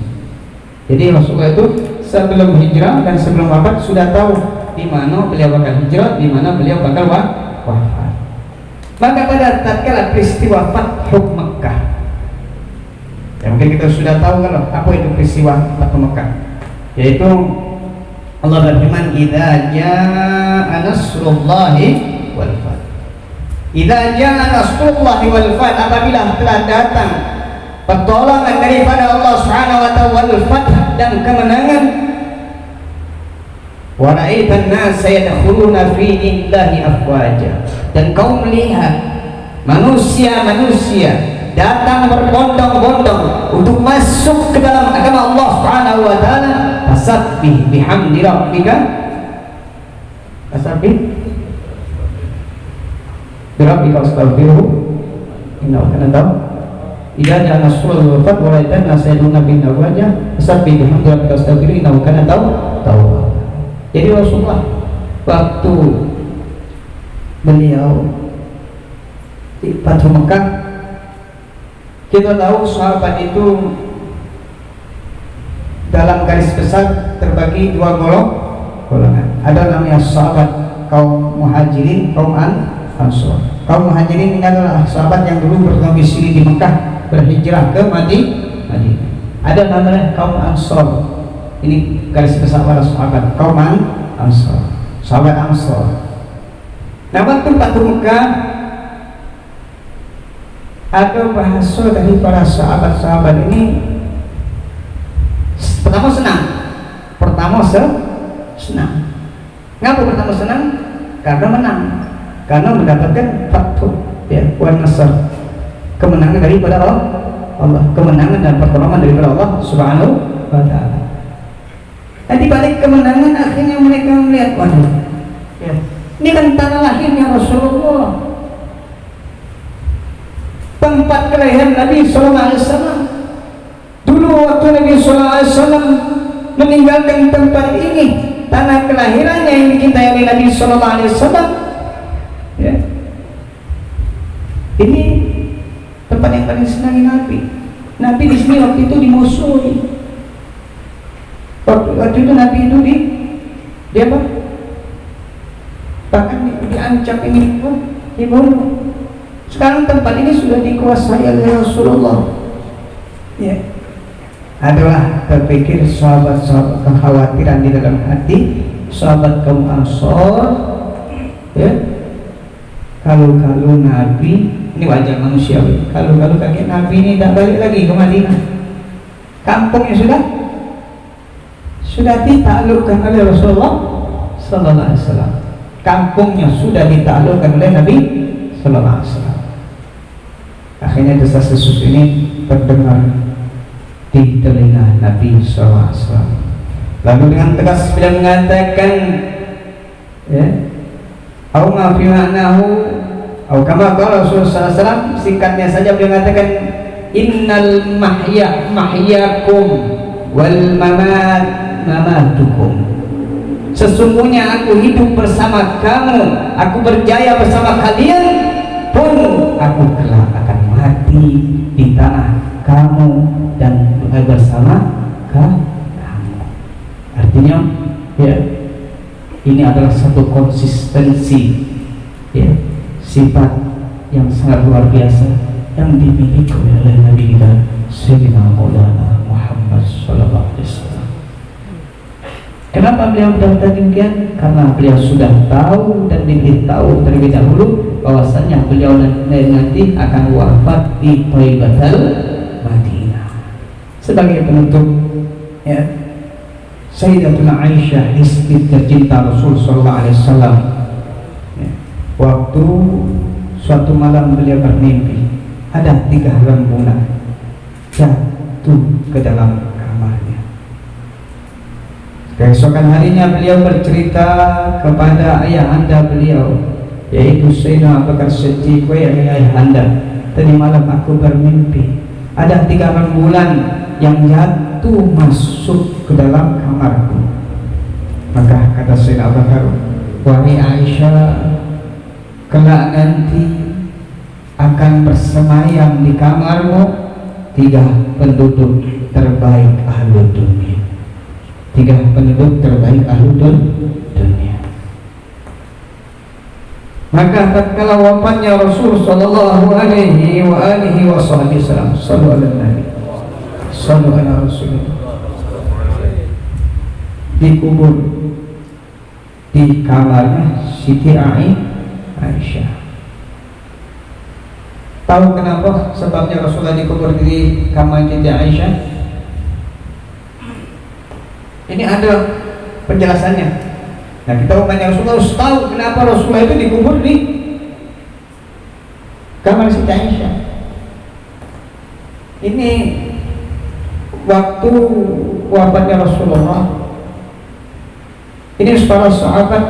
Jadi Rasulullah itu sebelum hijrah dan sebelum wafat sudah tahu di mana beliau bakal hijrah, di mana beliau bakal wafat. Maka pada tatkala peristiwa Fathu Makkah, ya, mungkin kita sudah tahu kalau apa itu peristiwa Fathu Makkah, yaitu Allah berfirman, "Idza jaa nasrullahi wal fath." Idza jaa nasrullahi wal fath, apabila telah datang pertolongan daripada Allah Subhanahu wa taala wal fath dan kemenangan, wa ra'aitan nasa yadkhuluna fi dinillahi afwaja, dan kau melihat manusia-manusia datang berbondong-bondong untuk masuk ke dalam agama Allah Subhanahu wa taala, fasabbih bihamdi rabbika, fasabbih birabbika wastaghfirhu innahu kana tawwab. Idza jaa nasrullahi wal fath wa ra'aitan nasa yadkhuluna fi dinillahi afwaja, fasabbih bihamdi rabbika wastaghfirhu innahu kana tawwab. Jadi Rasulullah waktu beliau di Fathu Makkah, kita tahu sahabat itu dalam garis besar terbagi dua golongan. Ada namanya sahabat kaum Muhajirin, kaum Ansor. Kaum Muhajirin ini adalah sahabat yang dulu berdomisili di Mekah, berhijrah ke Madinah. Ada namanya kaum Ansor. Ini garis besar para sahabat kaum Ansor, sahabat Ansor. Nah, waktu Fathu Makkah ada bahasa dari para sahabat-sahabat ini. Pertama senang. Ngapa pertama senang? Karena menang. Karena mendapatkan Fathu, ya, wan nasr, kemenangan daripada Allah, kemenangan dan pertolongan daripada Allah Subhanahu wa taala. Nah, di balik kemenangan akhirnya mereka melihat, waduh, ya, ini kan tanah lahirnya Rasulullah, tempat kelahiran Nabi SAW. Dulu waktu Nabi SAW meninggalkan tempat ini, tanah kelahirannya yang dicintai oleh Nabi Sallallahu Alaihi Wasallam. Ya. Ini tempat yang paling senangi Nabi. Nabi di sini waktu itu dimusuhi. Waktu itu Nabi itu di apa? Bahkan diancam ingin dibunuh. Sekarang tempat ini sudah dikuasai oleh Rasulullah. Ya. Adalah terpikir sahabat-sahabat kekhawatiran di dalam hati sahabat kaum Ansor, ya. Kalau Nabi ini wajar manusiawi. Kalau kakek Nabi ini tak balik lagi ke Madinah, kampungnya sudah ditaklukkan oleh Rasulullah Sallallahu Alaihi Wasallam. Kampungnya sudah ditaklukkan oleh Nabi Sallallahu Alaihi Wasallam. Akhirnya desas-desus ini terdengar di telinga Nabi Sallallahu Alaihi Wasallam. Lalu dengan tegas beliau mengatakan, ya, au ma fi ma'nahu au kama qala Rasulullah sallallahu alaihi wasallam, singkatnya saja beliau mengatakan, innal mahyakum wal mamat mamatukum. Sesungguhnya aku hidup bersama kamu, aku berjaya bersama kalian, pun aku kelak akan mati di tanah kamu dan bersama kamu. Artinya, ya, ini adalah satu konsistensi, ya, sifat yang sangat luar biasa yang dimiliki oleh Nabi kita Sayyidina Maulana Muhammad Sallallahu Alaihi Wasallam. Kenapa beliau berkata demikian? Karena beliau sudah tahu dan diberitahu terlebih dahulu bahwasanya beliau nanti akan wafat di Thaibatul Madinah. Sebagai penutup, ya, Sayyidatuna Aisyah, istri tercinta Rasul Sallallahu Alaihi Wasallam, ya, waktu suatu malam beliau bermimpi ada 3 rembulan jatuh ke dalam kamarnya. Keesokan harinya beliau bercerita kepada ayahanda beliau, yaitu Sayyidina Abu Bakar Siddiq, "Wahai ayahanda, tadi malam aku bermimpi ada 3 rembulan yang jatuh masuk ke dalam kamarku." Maka kata Sayyidina Abu Bakar, "Wahai Aisyah, kelak nanti akan bersemayam di kamarmu 3 penduduk terbaik ahlu dunia." 3 penduduk terbaik ahlu dunia. Maka tatkala wafatnya Rasul sallallahu alaihi wasallam, sallu ala nabi, sallu ala Rasulullah, dikubur di kamarnya Siti Aisyah. Tahu kenapa sebabnya Rasulullah dikubur di kamar Siti Aisyah? Ini ada penjelasannya. Nah, kita umatnya Rasulullah harus tahu kenapa Rasulullah itu dikubur di kamar Siti Aisyah. Ini waktu wafatnya Rasulullah, ini para sahabat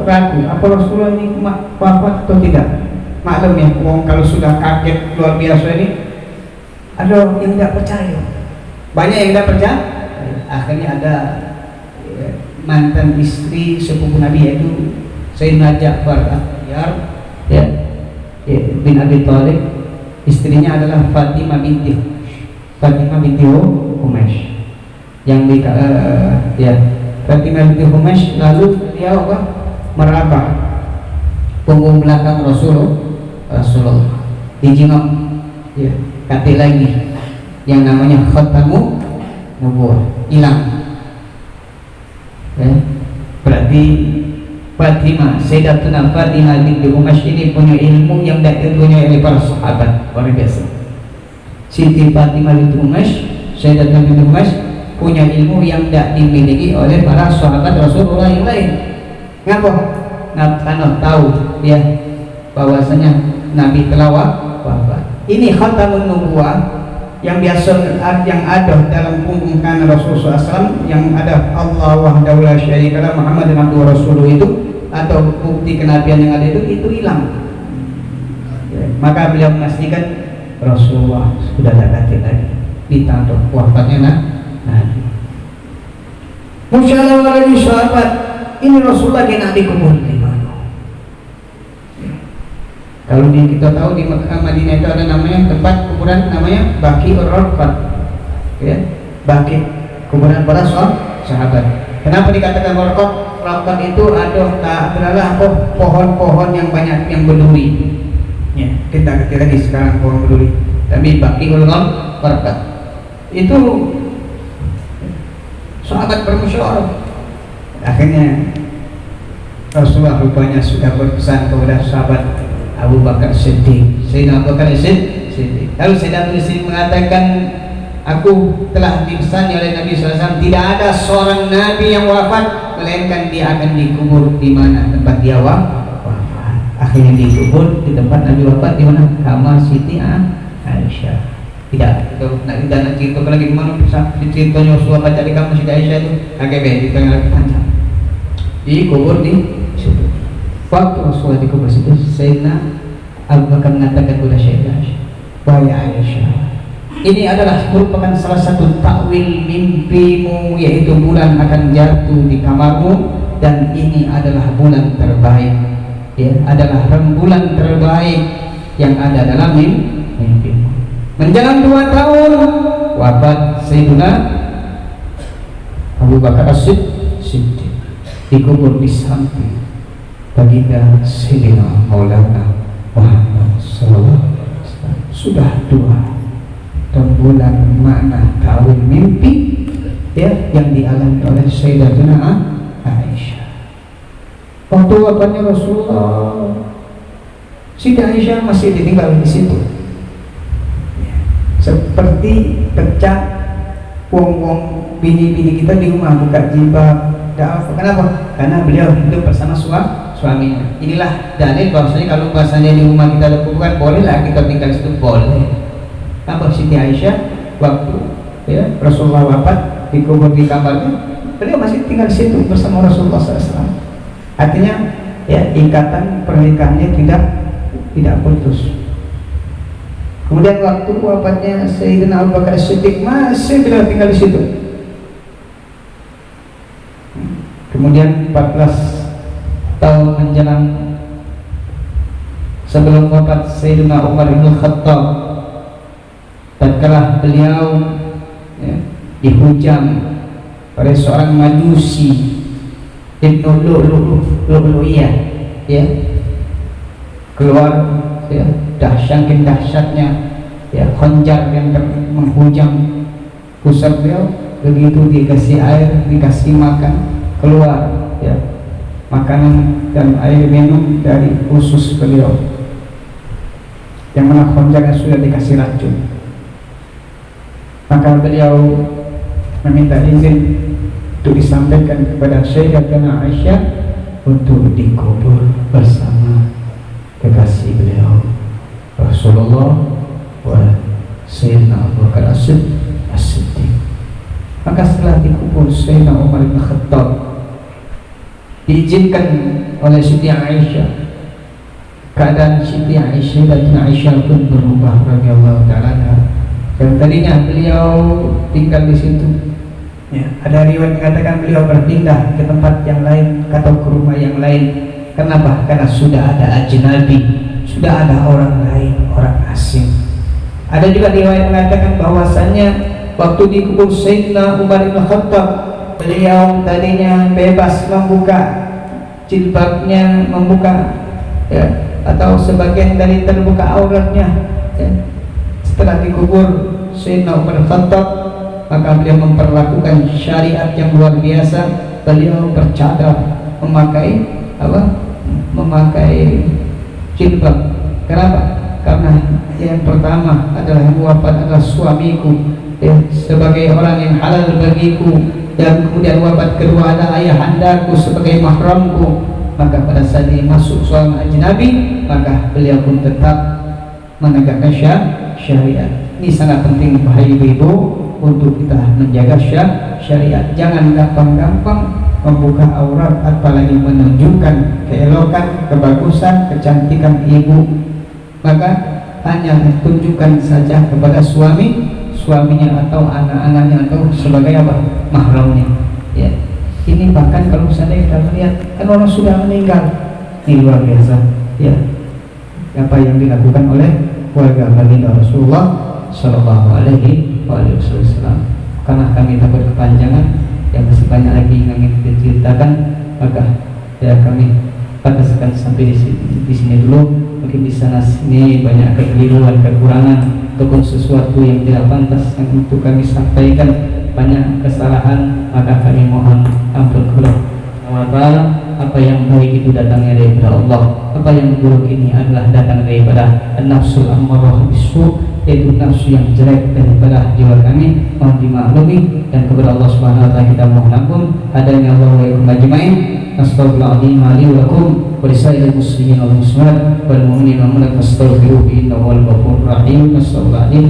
ragu apa Rasulullah ini wafat atau tidak. Maklum ya, kalau sudah kaget luar biasa ini, ada yang tidak percaya, banyak yang tidak percaya. Akhirnya ada mantan istri sepupu Nabi, yaitu Sayyidina Ja'far Al-Tayyar, ya, bin Abi Thalib. Istrinya adalah Fatimah binti Humash, yang ya, Fatimah binti Humash. Lalu dia meraba punggung belakang Rasulullah, dijengok, ya, kati lagi yang namanya khatamu nubuwah hilang, ya. Berarti Fatimah, Sayyidatuna Fatimah binti Humash ini punya ilmu yang tidak dipunyai oleh para sahabat, luar biasa. Siti Fatimah binti Humash, Sayyidatuna binti Humash punya ilmu yang tidak dimiliki oleh para sahabat Rasulullah yang lain. Ngapa? Karena tahu dia bahwasanya Nabi telah wafat. Ini khatamun nubuwah yang biasa yang ada dalam punggung kanan Rasulullah SAW, yang ada Allah wahdahu la syarikalah Muhammadan abduhu rasuluh itu, atau bukti kenabian yang ada itu hilang. Ya, maka beliau memastikan Rasulullah sudah tidak ada lagi, ditanduk wafatnya Nabi. musyawarah di sahabat, ini Rasulullah kena dikubur di mana? Kalau kita tahu di Mekah Madinah itu ada namanya tempat kuburan namanya Baqi'ur Raqad, ya, Baqi, kuburan para sahabat. Kenapa dikatakan Raqad? Raqad itu adalah pohon-pohon yang banyak yang berduri. Ya, kita kira lagi sekarang pohon berduri. Tapi Baqi'ur Raqad itu sahabat bermusyawarah. Akhirnya Rasulullah rupanya sudah berpesan kepada sahabat Abu Bakar Siddiq, Sayyidina Abu Bakar Siddiq. Lalu Sayyidina Abu Siddiq mengatakan, aku telah dipesan oleh Nabi SAW, tidak ada seorang Nabi yang wafat melainkan dia akan dikubur di mana tempat dia wafat. Akhirnya dikubur di tempat Nabi wafat, di mana? Kamar Siti Aisyah. Tidak, itu nak cerita lagi di mana ceritanya Rasulullah baca di kamar Siti Aisyah itu agak beda, itu yang lebih panjang. Dikubur di situ. Waktu Rasulullah dikubur situ, Sayyidina Abu Bakar mengatakan kepada Sayyidina Aisyah, wahai Aisyah, ini adalah merupakan salah satu takwil mimpimu, yaitu bulan akan jatuh di kamarmu, dan ini adalah bulan terbaik, ya, adalah rembulan terbaik yang ada dalam mimpimu. Menjelang 2 tahun wafat Sayyidina Abu Bakar As-Siddiq, dikubur di samping baginda Sayyidina Maulana Muhammad SAW. Sudah 2 rembulan makna kawin mimpi, ya, yang dialami oleh Sayyidatina Aisyah. Waktu wafatnya Rasulullah, Siti Aisyah masih ditinggal di situ, ya, seperti pecah wong-wong bini-bini kita di rumah buka jilbab. Kenapa? Karena beliau hidup bersama suaminya. Inilah dalil bahwasanya kalau bahasanya di rumah kita ada kuburan, bolehlah kita tinggal di situ, boleh. Apa Siti Aisyah waktu, ya, Rasulullah wafat dikubur di kamarnya, beliau masih tinggal di situ bersama Rasulullah SAW. Artinya, ya, ikatan pernikahannya tidak putus. Kemudian waktu wafatnya Sayyidina Abu Bakar Siddiq, masih beliau tinggal di situ. Kemudian 14 tahun menjelang sebelum wafat Sayyidina Umar bin Khattab, tatkala beliau, ya, dihujam oleh seorang Majusi, Ibnu Lu'lu'iyah, ya, keluar, ya, saking dahsyatnya, ya, khonjar yang menghujam pusat beliau. Begitu dikasih air, dikasih makan, keluar, ya, makanan dan air minum dari usus beliau, yang mana khonjarnya sudah dikasih racun. Maka beliau meminta izin untuk disampaikan kepada Sayyidatina Aisyah untuk dikubur bersama kekasih beliau Rasulullah wa Sayyidina Abu Bakar As-Siddiq. Maka setelah dikubur Sayyidina Umar bin Khattab, diizinkan oleh Siti Aisyah, keadaan Siti Aisyah dan Aisyah pun berubah radhiyallahu ta'ala. Dan tadinya beliau tinggal di situ, ya, ada riwayat mengatakan beliau berpindah ke tempat yang lain atau ke rumah yang lain. Kenapa? Karena sudah ada ajnabi, sudah ada orang lain, orang asing. Ada juga riwayat mengatakan bahwasannya waktu dikubur Sayyidina Umar bin Khattab, beliau tadinya bebas membuka jilbabnya, membuka, ya, atau sebagian dari terbuka auratnya, ya. Setelah dikubur Sayyidina Umar bin Khattab, maka beliau memperlakukan syariat yang luar biasa. Beliau bercadar, memakai apa? Memakai jilbab. Kenapa? Karena yang pertama adalah yang wafat adalah suamiku, ya, sebagai orang yang halal bagiku, dan kemudian wafat kedua adalah ayahandaku sebagai mahramku. Maka pada saat ini masuk seorang ajnabi, maka beliau pun tetap menegakkan syariat. Ini sangat penting bahaya ibu-ibu untuk kita menjaga syariat. Jangan gampang-gampang membuka aurat, apalagi menunjukkan keelokan, kebagusan, kecantikan ibu. Maka hanya tunjukkan saja kepada suaminya atau anak-anaknya atau sebagai apa? Mahramnya, ya. Ini bahkan kalau misalnya kita melihat kan orang sudah meninggal, ini luar biasa ya apa yang dilakukan oleh keluarga baginda Rasulullah Shallallahu Alaihi Wasallam. Karena kami takut kepanjangan yang masih banyak lagi yang ingin diceritakan, maka ya kami bataskan sampai di sini dulu. Mungkin di sana sini banyak kekeliruan, kekurangan ataupun sesuatu yang tidak pantas yang untuk kami sampaikan, banyak kesalahan, maka kami mohon ampun kepada Allah. Apa yang baik itu datangnya daripada Allah, apa yang buruk ini adalah datang daripada nafsul ammarah bisu, yaitu nafsu yang jelek daripada jiwa kami. Mohon dimaklumi dan kepada Allah Subhanahu wa taala kita mohon ampun. Adanya Allah wa yakum ajmain. Astagfirullahaladzim li wa lakum wa lisairil muslimin wal muslimat wal mu'minin wal mu'minat fastaghfiruhu innahu huwal ghafurur rahim. Assalamualaikum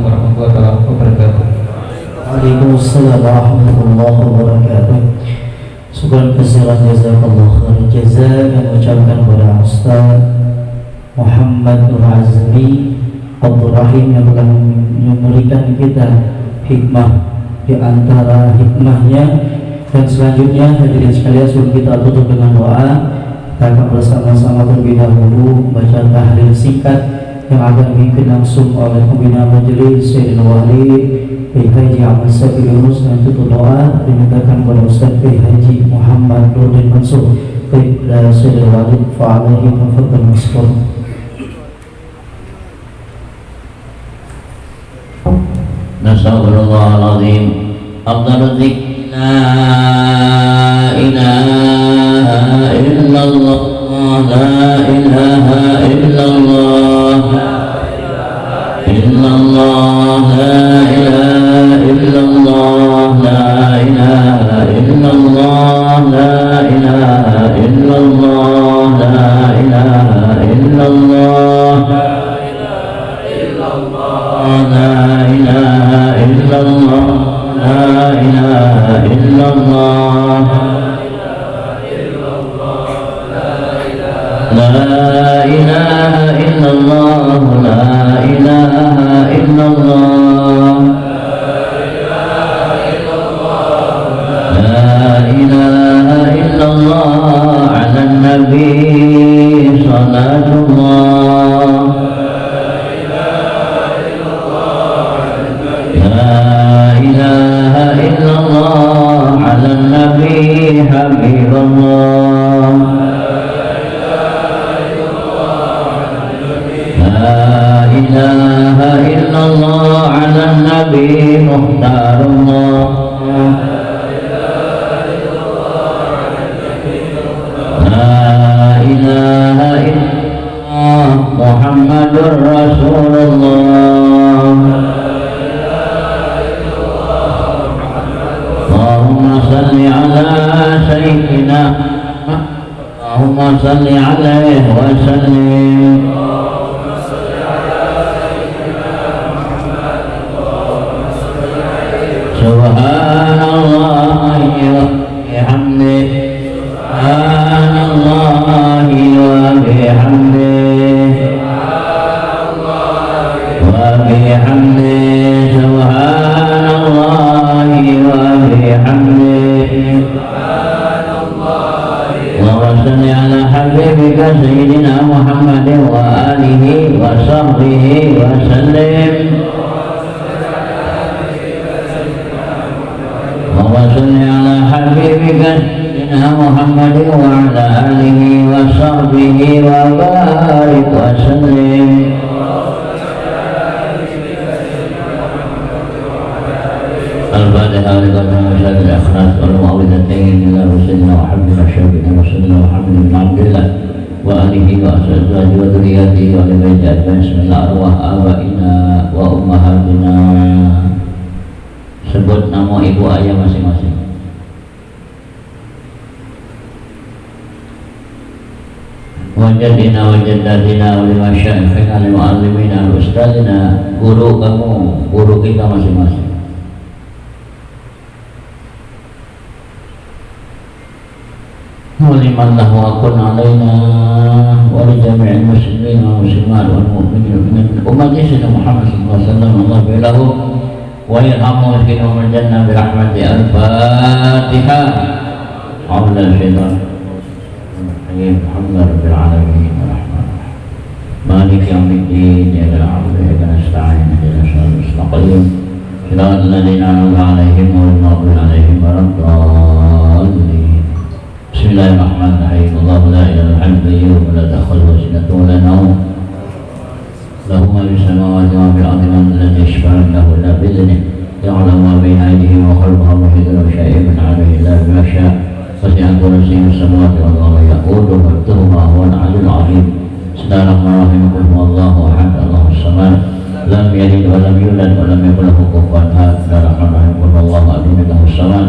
warahmatullahi wabarakatuh. Waalaikumsalam warahmatullahi wabarakatuh. Syukran katsiran jazakallahu khairan jazaa yang mengucapkan kepada Ustaz Muhammad Nur Azmi Abdul Rahim yang telah memberikan kita hikmah di antara hikmahnya. Dan selanjutnya hadirin sekalian, sebelum kita tutup dengan doa, kita akan bersama-sama terlebih dahulu membaca tahlil singkat yang akan dipimpin langsung oleh pembina majelis Sayyidina Wali Kiai Haji Ahmad Sabil Yunus, dan tutup doa dimintakan kepada Ustaz Kiai Haji Muhammad Nurdin Mansur kepada Sayyidina Wali fa'alaihi tafadhal maskur. Nasallallahu afdalul dzikr la ilaha illallah la ilaha illallah illallah la ilaha illallah la ilaha illallah la ilaha illallah la ilaha illallah la ilaha illallah la ilaha illallah la ilaha illallah la ilaha illallah la ilaha illallah ala nabi salatullah la ilaha illallah ala nabi habibullah la ilaha illallah ala nabi muhtarullah la ilaha illallah muhammadur rasulullah Allahumma salli ala sayyidina Allahumma salli alaihi wa sallim Subhanallah wa bihamdihi Subhanallah wa bihamdihi wa bihamdihi Subhanallah wa bihamdihi Allahumma salli ala habibika sayyidina Muhammad wa alihi wa sahbihi wa sallim Allahumma salli ala habibika sayyidina Muhammad wa ala alihi wa sahbihi wa barik wa sallim Al-Fatihah lillahi wa ikhlas wal mu'awwidhatayn lillahi sayyidina wa habibina syafi'ina wa sayyidina Muhammad bin Abdullah wa alihi wa ashabihi wa dhurriyyatihi wa lillahi ajma'in. Bismillah arwah abaina wa ummahatina. Sebut nama ibu ayah masing-masing. Wajadina wa jaddatina wa limasyayikhina wa mu'allimina wa ustadzina, guru kamu, guru kita masing-masing. Waliman lahu akun alaina wa li jami'il muslimin wa muslimat wal mu'minin min ummati sayyidina Muhammad sallallahu alaihi wasallam Allah bilahu ويرحم مسكنهم الجنة برحمة الفاتحة. أعوذ بالله من الشيطان الرجيم. الحمد لله رب العالمين الرحمن الرحيم مالك يوم الدين إياك نعبد وإياك نستعين اهدنا الصراط المستقيم صراط الذين أنعمت عليهم غير المغضوب عليهم ولا الضالين. بسم الله الرحمن الرحيم. الله لا إله إلا هو الحي القيوم لا تأخذه سنة ولا نوم له ما في السماوات وما في الأرض من الذي يشفع عنده إلا بإذنه يعلم ما بين أيديهم وخلفهم ويحيطون بشيء من علمه إلا بما شاء وسع كرسيه السماوات والأرض يؤوده حفظهما وهو العلي العظيم. بسم الله الرحمن الرحيم. قل هو الله أحد الله الصمد لم يلد ولم يولد ولم يكن له كفوا أحد. بسم الله الرحمن الرحيم. قل هو الله أحد الله الصمد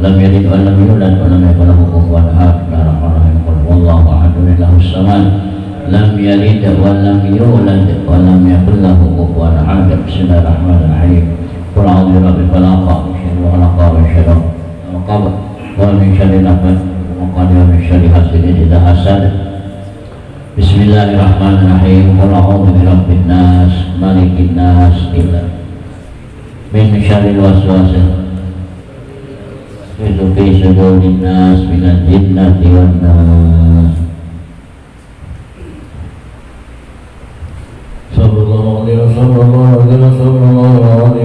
لم يلد ولم يولد ولم يكن له كفوا أحد. بسم الله الرحمن الرحيم. قل هو الله أحد الله الصمد لم يلد ولم يولد ولم يكن له كفوا أحد. بسم الله الرحمن الرحيم. قل أعوذ برب الفلق من شر ما خلق ومن شر ما قبل ومن شر النفاثات ومن شر حاسد إذا حسد. بسم الله الرحمن الرحيم. قل أعوذ برب الناس مالك الناس من شر الوسواس في صدور الناس من الجنة والناس. صلى الله عليه وسلم.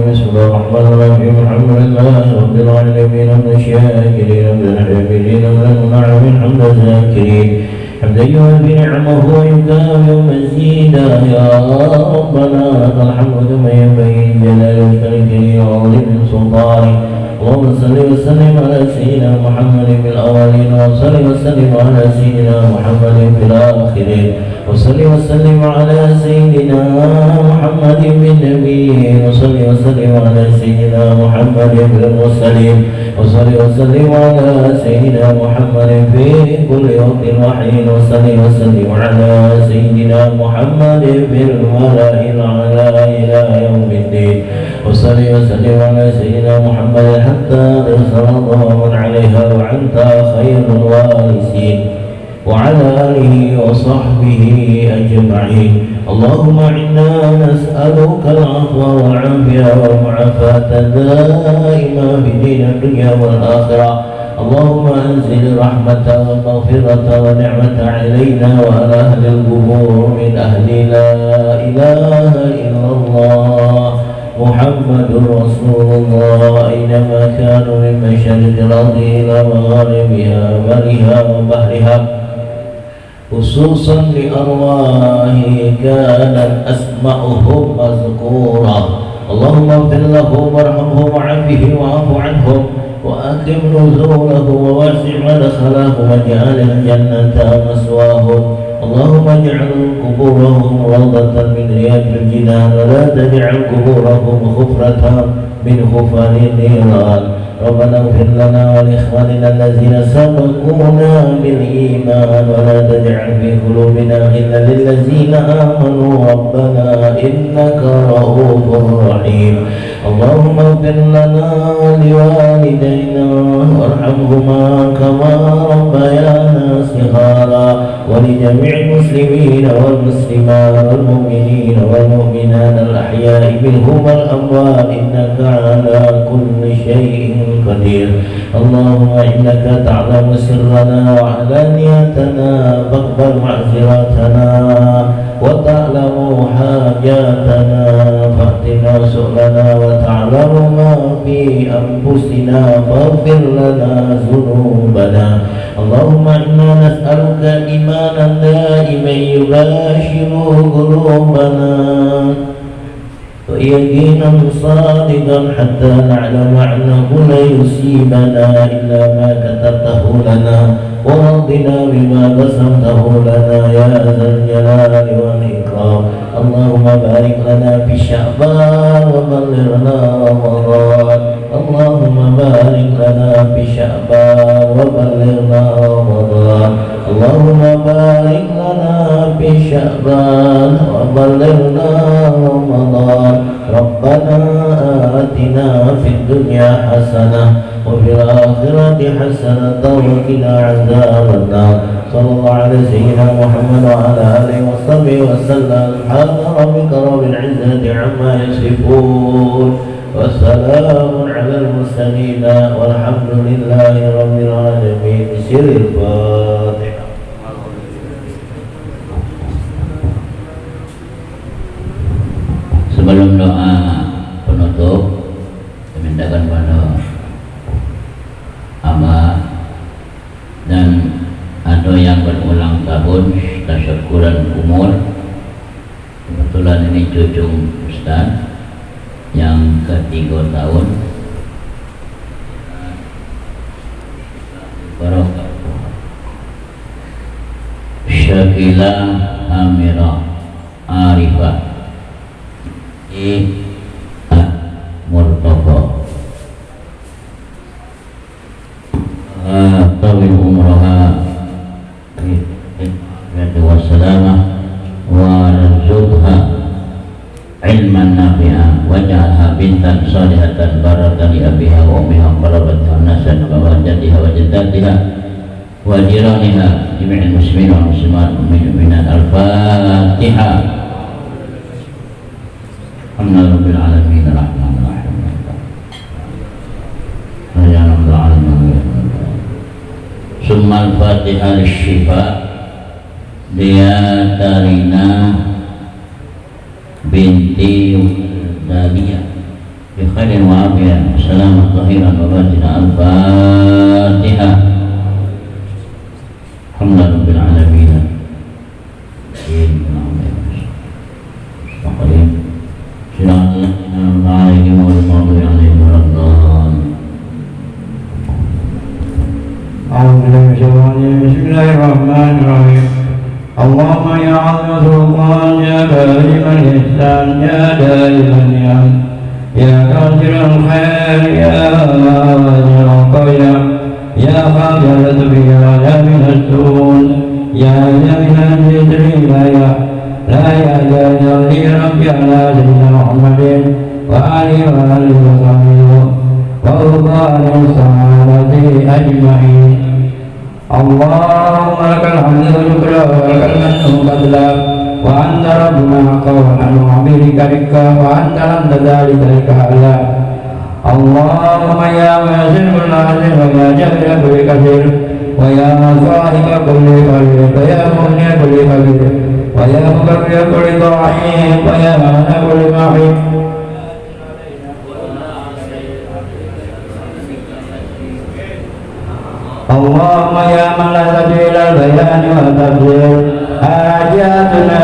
بسم الله الرحمن الرحيم. الحمد لله رب العالمين من الشاكرين من الحامدين من المنعمين حمد الذاكرين حمدا يوافي نعمه ويكافئ مزيدا. يا ربنا لك الحمد ما ينبغي لجلال وجهك وعظيم سلطانك. اللهم صل وسلم على سيدنا محمد في الأولين وصل وسلم على سيدنا محمد في الآخرين وصل وسلم على سيدنا محمد بالنبيين وصل وسلم على سيدنا محمد بالمرسلين وصل وسلم على سيدنا محمد في كل وقت وحين وصل وسلم على سيدنا محمد في الملأ الأعلى إلى يوم الدين وصل وسلم على سيدنا محمد حتى ترسل ومن عليها وأنت خير الوارثين وعلى آله وصحبه أجمعين. اللهم إنا نسألك العفو والعافية والمعافاة الدائمة في دين الدنيا والآخرة. اللهم أنزل رحمة ومغفرة ونعمة علينا وعلى أهل القبور من أهل لا إله إلا الله محمد رسول الله أينما كانوا من مشارق الأرض إلى مغاربها برها وبحرها خصوصا لأرواح كانت أسماؤهم مذكورة. اللهم اغفر لهم وارحمهم وعافهم واعف عنهم وأكرم نزولهم ووسع مدخلهم واجعل الجنة مثواهم. اللهم اجعل قبورهم روضة من رياض الجنان ولا تجعل قبورهم خفرة من خفر النيران. ربنا اغفر لنا ولإخواننا الذين سبقونا بالإيمان ولا تجعل في قلوبنا غلا للذين آمنوا ربنا إنك رؤوف رحيم. اللهم اغفر لنا ولوالدينا وارحمهما كما ربيانا صغارا ولجميع المسلمين والمسلمات والمؤمنين والمؤمنات الأحياء منهم والأموات إنك على كل شيء قدير. اللهم إنك تعلم سرنا وعلانيتنا فاقبل معذرتنا وتعلم حاجاتنا فأتنا سؤلنا وتعلم ما في أنفسنا فاغفر لنا ذنوبنا. اللهم إنا نسألك إيمانا دائما يباشر قلوبنا ويقينا صادقا حتى نعلم أنه لا يصيبنا إلا ما كتبته لنا ورضنا بما قسمته لنا يا ذا الجلال والإكرام. اللهم بارك لنا في شعبان وبلغنا رمضان. اللهم بارك لنا في شعبان وبلغنا رمضان. اللهم بارك لنا في شعبان وبلغنا رمضان. ربنا آتنا في الدنيا حسنة وفي الآخرة حسنة وقنا عذاب النار. صلى الله على سيدنا محمد وعلى آله وصحبه وسلم. سبحان ربك رب العزة عما يصفون والسلام على المرسلين والحمد لله رب العالمين. بسر الفاتحة. Sebelum doa penutup, saya mintakan pada Abah dan ada yang berulang tahun tasyukuran umur. Kebetulan ini cucu Ustaz yang ke-3 tahun. Barokah Syakila Amira Arifah Murtafa tawil umraha wassalamah wa narzuqha ilman nafi'a waj'alha bintan salihatan baratan li abiha wa ummiha qarabatan nasan wa wajadiha wa jaddatiha wa jiraniha jami'il muslimin wal muslimat mu'minat. Al-Fatihah. Alhamdulillahirabbil alamin arrahmanir rahim. Ya rabbal alamin. Summa al-Fatihah lisyifa dia Tarina binti Daliyah bi khairin wa afiyah selamat zahiran wa batina. Al-Fatihah. Alhamdulillahirabbil alamin. Bismillahirrahmanirrahim. Allahumma ya azim sultan ya karim al-ihsan ya daim al-ni'am ya kasir al-khair ya wajir al-qayyam ya khadir al-tabiya ya min al-sun ya min al-jidri la ya li rabbi ala sayyidina Muhammadin wa alihi wa alihi wa sahbihi wa rubani sa'alati ajma'in. Allahumma lakal hamdu wa syukru wa lakal hamdu badla wa anta rabbuna haqqa wa nahnu 'abidika rikka wa anta lam tazali dhalika ala. Allahumma ya wazir kulli azim wa ya jahil kulli kathir wa ya sahiba kulli qadir wa ya mughni kulli qadir wa ya mukabbir kulli dha'if wa ya mana kulli ma'in. Allahumma ya man la sabila al-bayani wa tabdir hajatuna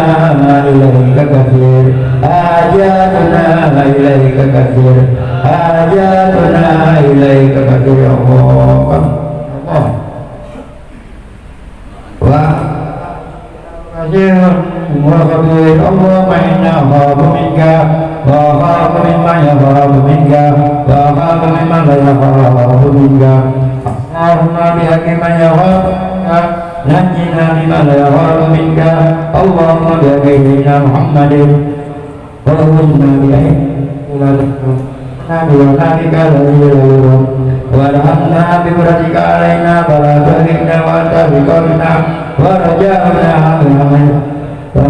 ilaika kathir hajatuna ilaika kathir hajatuna ilaika kathir. Allah wa kasir wa khabir. Allahumma inna khafu minka wa khafu mimman yakhafu minka wa khafu mimman la yakhafu minka. Allahumma bihaqqi man yakhafuka najjina mimman la yakhafu minka. Allahumma bihaqqi sayyidina Muhammadin wa rasulina bihaqqi nabi wa nabika layyilun wa rahamna bi biratika alaina fala tuhiqna wa anta bi qawlina wa raja'na amin. Wa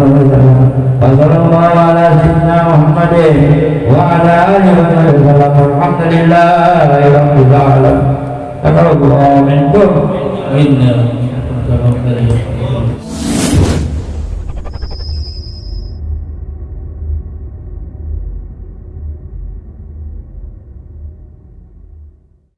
sallallahu ala sayyidina Muhammadin wa ala alihi wa sahbihi wa sallam. Alhamdulillahi rabbil alamin. Taqabbalallahu minkum. Inna